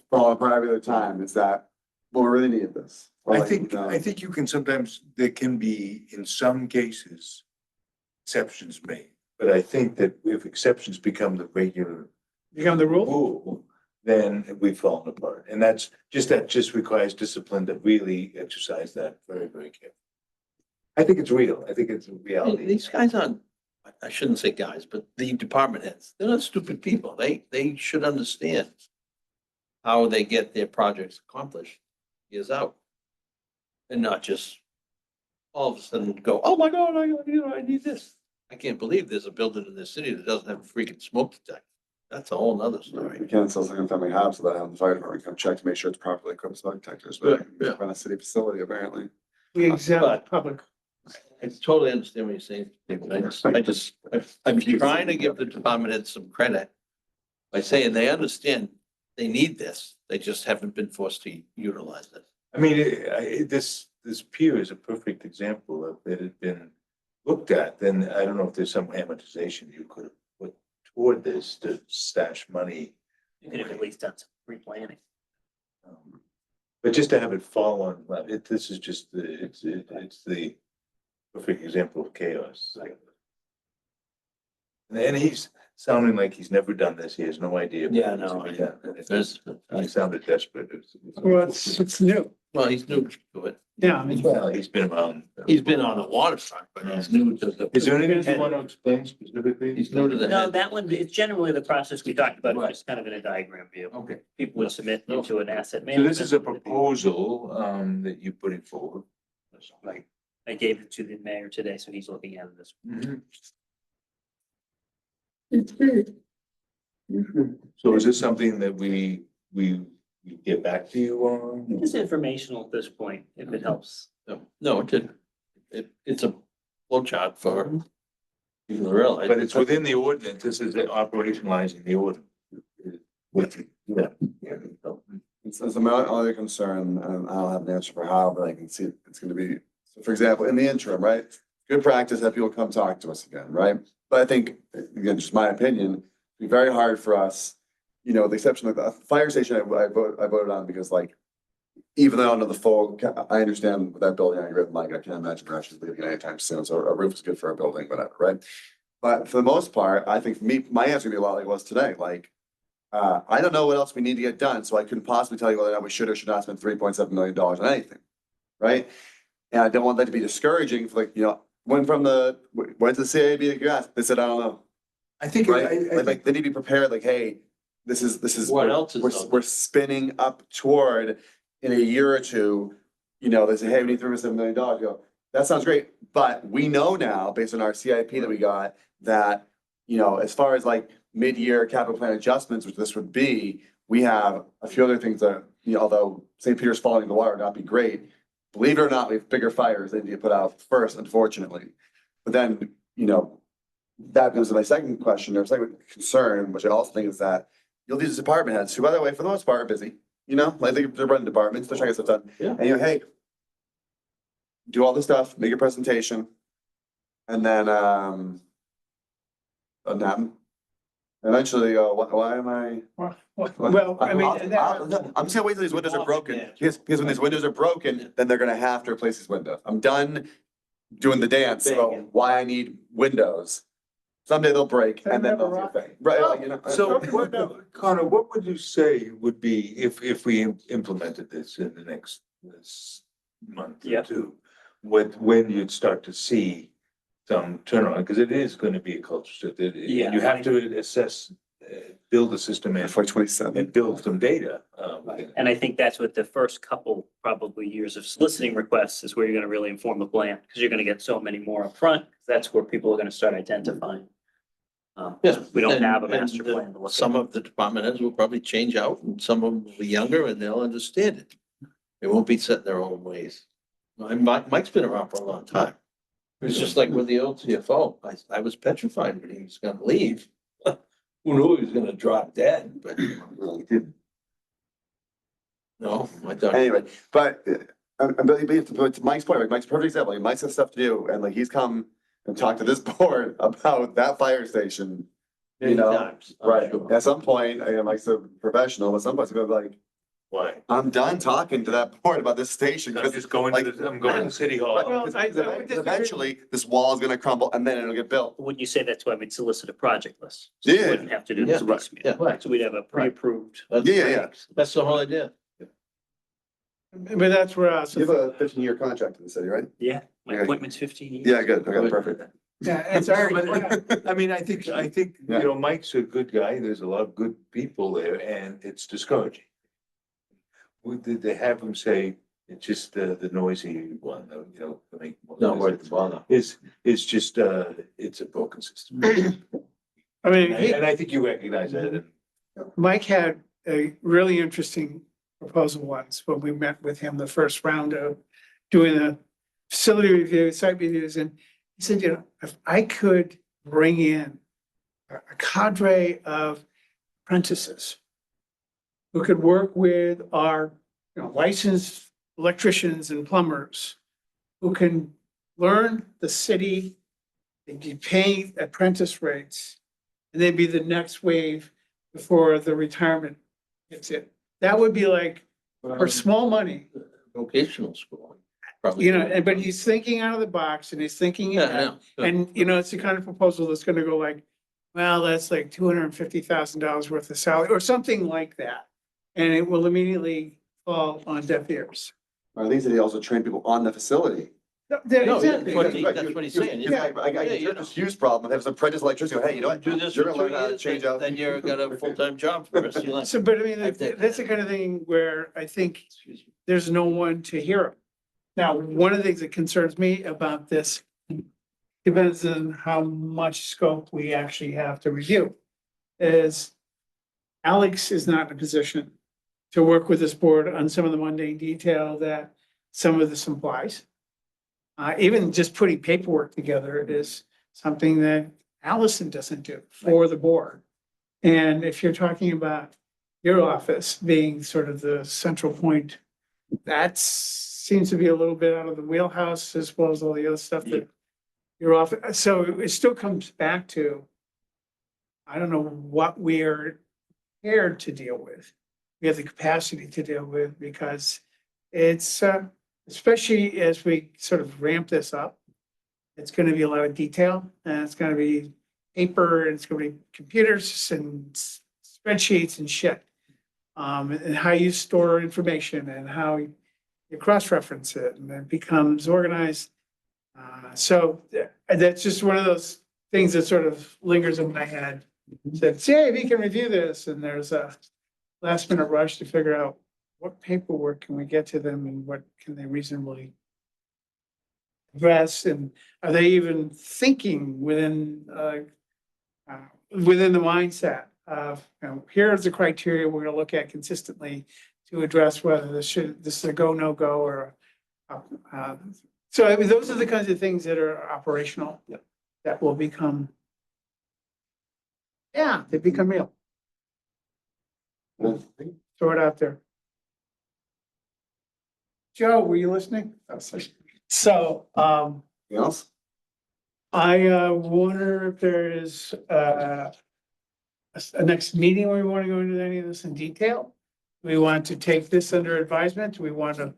falling apart every other time, is that, well, we really need this. Or
I
like,
think you can sometimes, there can be, in some cases, exceptions made. But I think that if exceptions become the regular
Become the rule?
rule, then we've fallen apart. And that just requires discipline to really exercise that very, very carefully. I think it's real. I think it's a reality.
These guys aren't, I shouldn't say guys, but the department heads, they're not stupid people. They should understand how they get their projects accomplished years out. And not just all of a sudden go, oh my God, I need this. I can't believe there's a building in this city that doesn't have a freaking smoke detector. That's a whole nother story.
we can't sell single family house without having the fire department come check to make sure it's properly equipped with smoke detectors, but
Yeah.
run a city facility apparently.
We exempt public.
I totally understand what you're saying, David. I'm trying to give the department heads some credit by saying they understand they need this. They just haven't been forced to utilize it.
I mean, this pier is a perfect example of it had been looked at. Then I don't know if there's some amortization you could have put toward this to stash money.
You could have at least done some pre-planning.
But just to have it fall on, this is just it's the perfect example of chaos. And he's sounding like he's never done this. He has no idea.
Yeah, no,
He sounded desperate.
Well, it's new.
Well, he's new to it.
Yeah, I mean,
Well, he's been around.
He's been on the waterfront, but he's new to the.
Is there anything you want to explain specifically?
He's new to the.
No,
head.
that one, it's generally the process we talked about,
Right.
just kind of in a diagram view.
Okay.
People would submit into an asset
So
management.
this is a proposal, that you're putting forward.
Right. I gave it to the mayor today, so he's looking at this.
So is this something that we get back to you on?
It's informational at this point, if it helps.
No, it didn't. It's a flow chart for people to realize.
But it's within the ordinance. This is operationalizing the ordinance.
It's my only concern, and I don't have an answer for how, but I can see it's gonna be, so for example, in the interim, right? Good practice, have people come talk to us again, right? But I think, again, just my opinion, it'd be very hard for us, the exception of the fire station, I voted on because like, even though I don't know the full, I understand that building, I agree with Mike, I can't imagine we're actually leaving anytime soon, so a roof is good for a building, whatever, right? But for the most part, I think for me, my answer would be a lot like it was today, like, I don't know what else we need to get done, so I couldn't possibly tell you whether or not we should or should not spend $3.7 million on anything, right? And I don't want that to be discouraging for went to the CAB, they said, I don't know,
I think,
right? Like, they need to be prepared, like, hey, this is.
What else is out
We're spinning up toward, in a year or two, they say, hey, we need $3.7 million, you go, that sounds great, but we know now, based on our CIP that we got, that, as far as like mid-year capital plan adjustments, which this would be, we have a few other things that, although St. Peter's falling in the water would not be great, believe it or not, we have bigger fires that need to put out first, unfortunately. But then, that goes to my second question, or second concern, which I also think is that you'll these department heads, who, by the way, for the most part, are busy, like they're running departments, they're trying to get stuff done.
Yeah.
And hey, do all this stuff, make your presentation, and then, eventually, why am I?
well, I mean,
I'm just gonna wait till these windows are broken, because when these windows are broken, then they're gonna have to replace these windows. I'm done doing the dance about why I need windows. Someday they'll break and then they'll be a thing, right,
So Connor, what would you say would be if we implemented this in the next month or
Yep.
two? When you'd start to see some turnaround, because it is going to be a culture shift.
Yeah.
You have to assess, build a system and
FY27.
build some data.
And I think that's what the first couple probably years of soliciting requests is where you're gonna really inform the plan, because you're gonna get so many more upfront. That's where people are gonna start identifying. We don't have a master plan to look
Some
at.
of the department heads will probably change out and some of them will be younger and they'll understand it. They won't be set in their own ways. Mike's been around for a long time. It was just like with the old CFO. I was petrified when he was gonna leave. Who knew he was gonna drop dead, but no, I thought.
Anyway, but, to Mike's point, like, Mike's a perfect example, like, Mike's got stuff to do, and like, he's come and talked to this board about that fire station. You
Many
know,
times, I'm
right,
sure.
at some point, I Mike's a professional, at some point, he's gonna be like,
Why?
I'm done talking to that board about this station.
I'm
'cause
just going to the, I'm going to City Hall.
Right,
Well,
'cause
I would disagree.
eventually, this wall is gonna crumble and then it'll get built.
Wouldn't you say that's why we'd solicit a project list? So we
Yeah.
wouldn't have to do this
Yeah,
piecemeal.
yeah.
Right, so we'd have a pre-approved.
Yeah.
That's the whole idea.
But that's where I was.
You have a 15-year contract in the city, right?
Yeah, my
Okay.
appointment's 15 years.
Yeah, good, okay, perfect.
Yeah, it's already.
I mean, I think,
Yeah.
you know, Mike's a good guy. There's a lot of good people there and it's discouraging. Did they have him say, it's just the noisy one, you know, I mean.
Not worth the bother.
It's just, it's a broken system.
I mean,
And I think you recognize that.
Mike had a really interesting proposal once when we met with him the first round of doing the facility review, site reviews, and he said, you know, if I could bring in a cadre of apprentices who could work with our, you know, licensed electricians and plumbers who can learn the city, they'd be paying apprentice rates, and they'd be the next wave before the retirement hits it. That would be like, for small money,
Vocational school. probably.
you know, and but he's thinking out of the box and he's thinking
Yeah,
ahead.
yeah.
And, you know, it's the kind of proposal that's gonna go like, well, that's like $250,000 worth of salary or something like that. And it will immediately fall on deaf ears.
Or at least they also train people on the facility.
No, yeah,
Exactly.
that's what he's saying.
Yeah, I
Yeah, you
get
know.
this huge problem, have some apprentice electrician, hey, you know what?
Do this
You're
for
gonna learn
2
how to
years,
change out.
then you're got a full-time job for the rest of your life.
So, but I mean,
I've taken
that's the
that.
kind of thing where I think
Excuse me.
there's no one to hear him. Now, one of the things that concerns me about this depends on how much scope we actually have to review. Is Alex is not in a position to work with this board on some of the mundane detail that some of this implies. Even just putting paperwork together is something that Allison doesn't do for the board. And if you're talking about your office being sort of the central point, that seems to be a little bit out of the wheelhouse as well as all the other stuff that your office, so it still comes back to, I don't know what we're prepared to deal with. We have the capacity to deal with because it's, especially as we sort of ramp this up, it's gonna be a lot of detail and it's gonna be paper and it's gonna be computers and spreadsheets and shit. And how you store information and how you cross-reference it and it becomes organized. So that's just one of those things that sort of lingers in my head. Said, hey, we can review this and there's a last minute rush to figure out what paperwork can we get to them and what can they reasonably address and are they even thinking within the mindset of, you know, here's the criteria we're gonna look at consistently to address whether this is a go, no go or so I mean, those are the kinds of things that are operational that will become they become real. Throw it out there. Joe, were you listening? So,
Anything else?
I wonder if there is a next meeting where we want to go into any of this in detail. We want to take this under advisement. We want to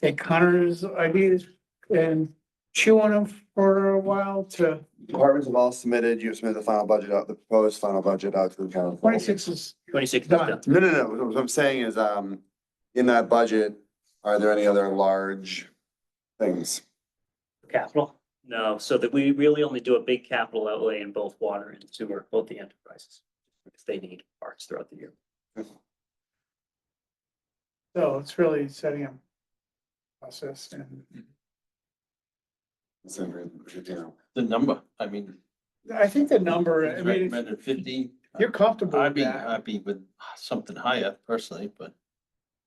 take Connor's ideas and chew on them for a while to
Departments have all submitted, you've submitted the final budget out, the proposed final budget out to the council.
26 is
26 is
Done.
done.
No. What I'm saying is, in that budget, are there any other large things?
Capital? No, so that we really only do a big capital outlay in both water and sewer, both the enterprises. Because they need parts throughout the year.
so it's really setting up process and
It's in, you know,
The number, I mean.
I think the number, I
it's
mean, if
recommended 50.
you're comfortable
I'd
with
be
that,
happy with something higher personally, but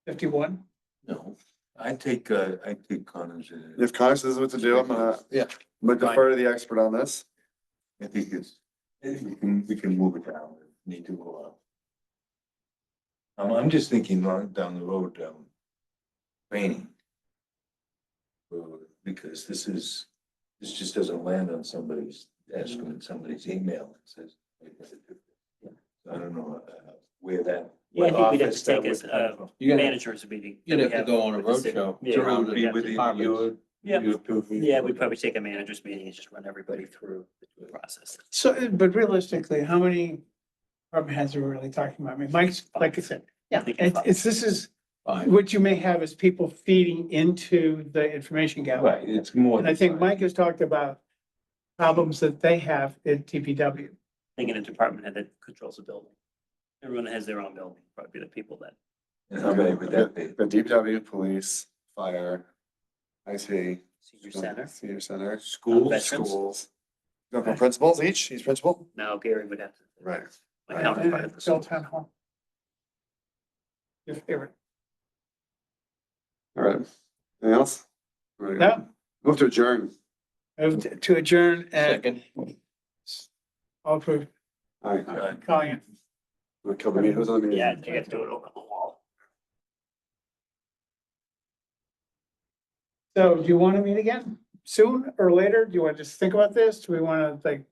51.
no.
I take Connor's,
If Connor says what to do, I'm gonna
Yeah.
defer to the expert on this.
I think it's, We can move it down if need to. I'm just thinking right down the road, training. Because this just doesn't land on somebody's desk or somebody's email. It says. I don't know where that.
Yeah, I
what
think we'd have
office
to take
that
us
would come from.
You're gonna,
managers meeting.
you'd
that
have
we
to go on a
with the city.
roadshow.
Yeah,
So it would
we'd
be
have to-
within
departments.
your.
Yeah.
your purview.
Yeah, we'd probably take a managers meeting and just run everybody through the process.
So, but realistically, how many department heads are we really talking about? I mean, Mike's, like I said, yeah,
I think
this is,
Fine.
what you may have is people feeding into the information gap.
Right, it's more.
And I think Mike has talked about problems that they have at TPW.
Thinking a department head that controls the building. Everyone has their own building, probably the people that.
And how many would that be?
The DPW, police, fire, IT.
Senior center.
Senior center.
Schools?
Veterans.
Schools. You go for principals each? He's principal?
Now Gary would have to.
Right.
My counterpart at the
Bill
school.
Town Hall. Your favorite.
All right. Anything else? Ready to go?
No,
Move to adjourn.
move to adjourn at
Second.
all approved,
All right.
calling it.
We'll kill the meeting. Who's on the meeting?
Yeah, you have to do it over the wall.
So do you want to meet again soon or later? Do you want to just think about this? Do we want to like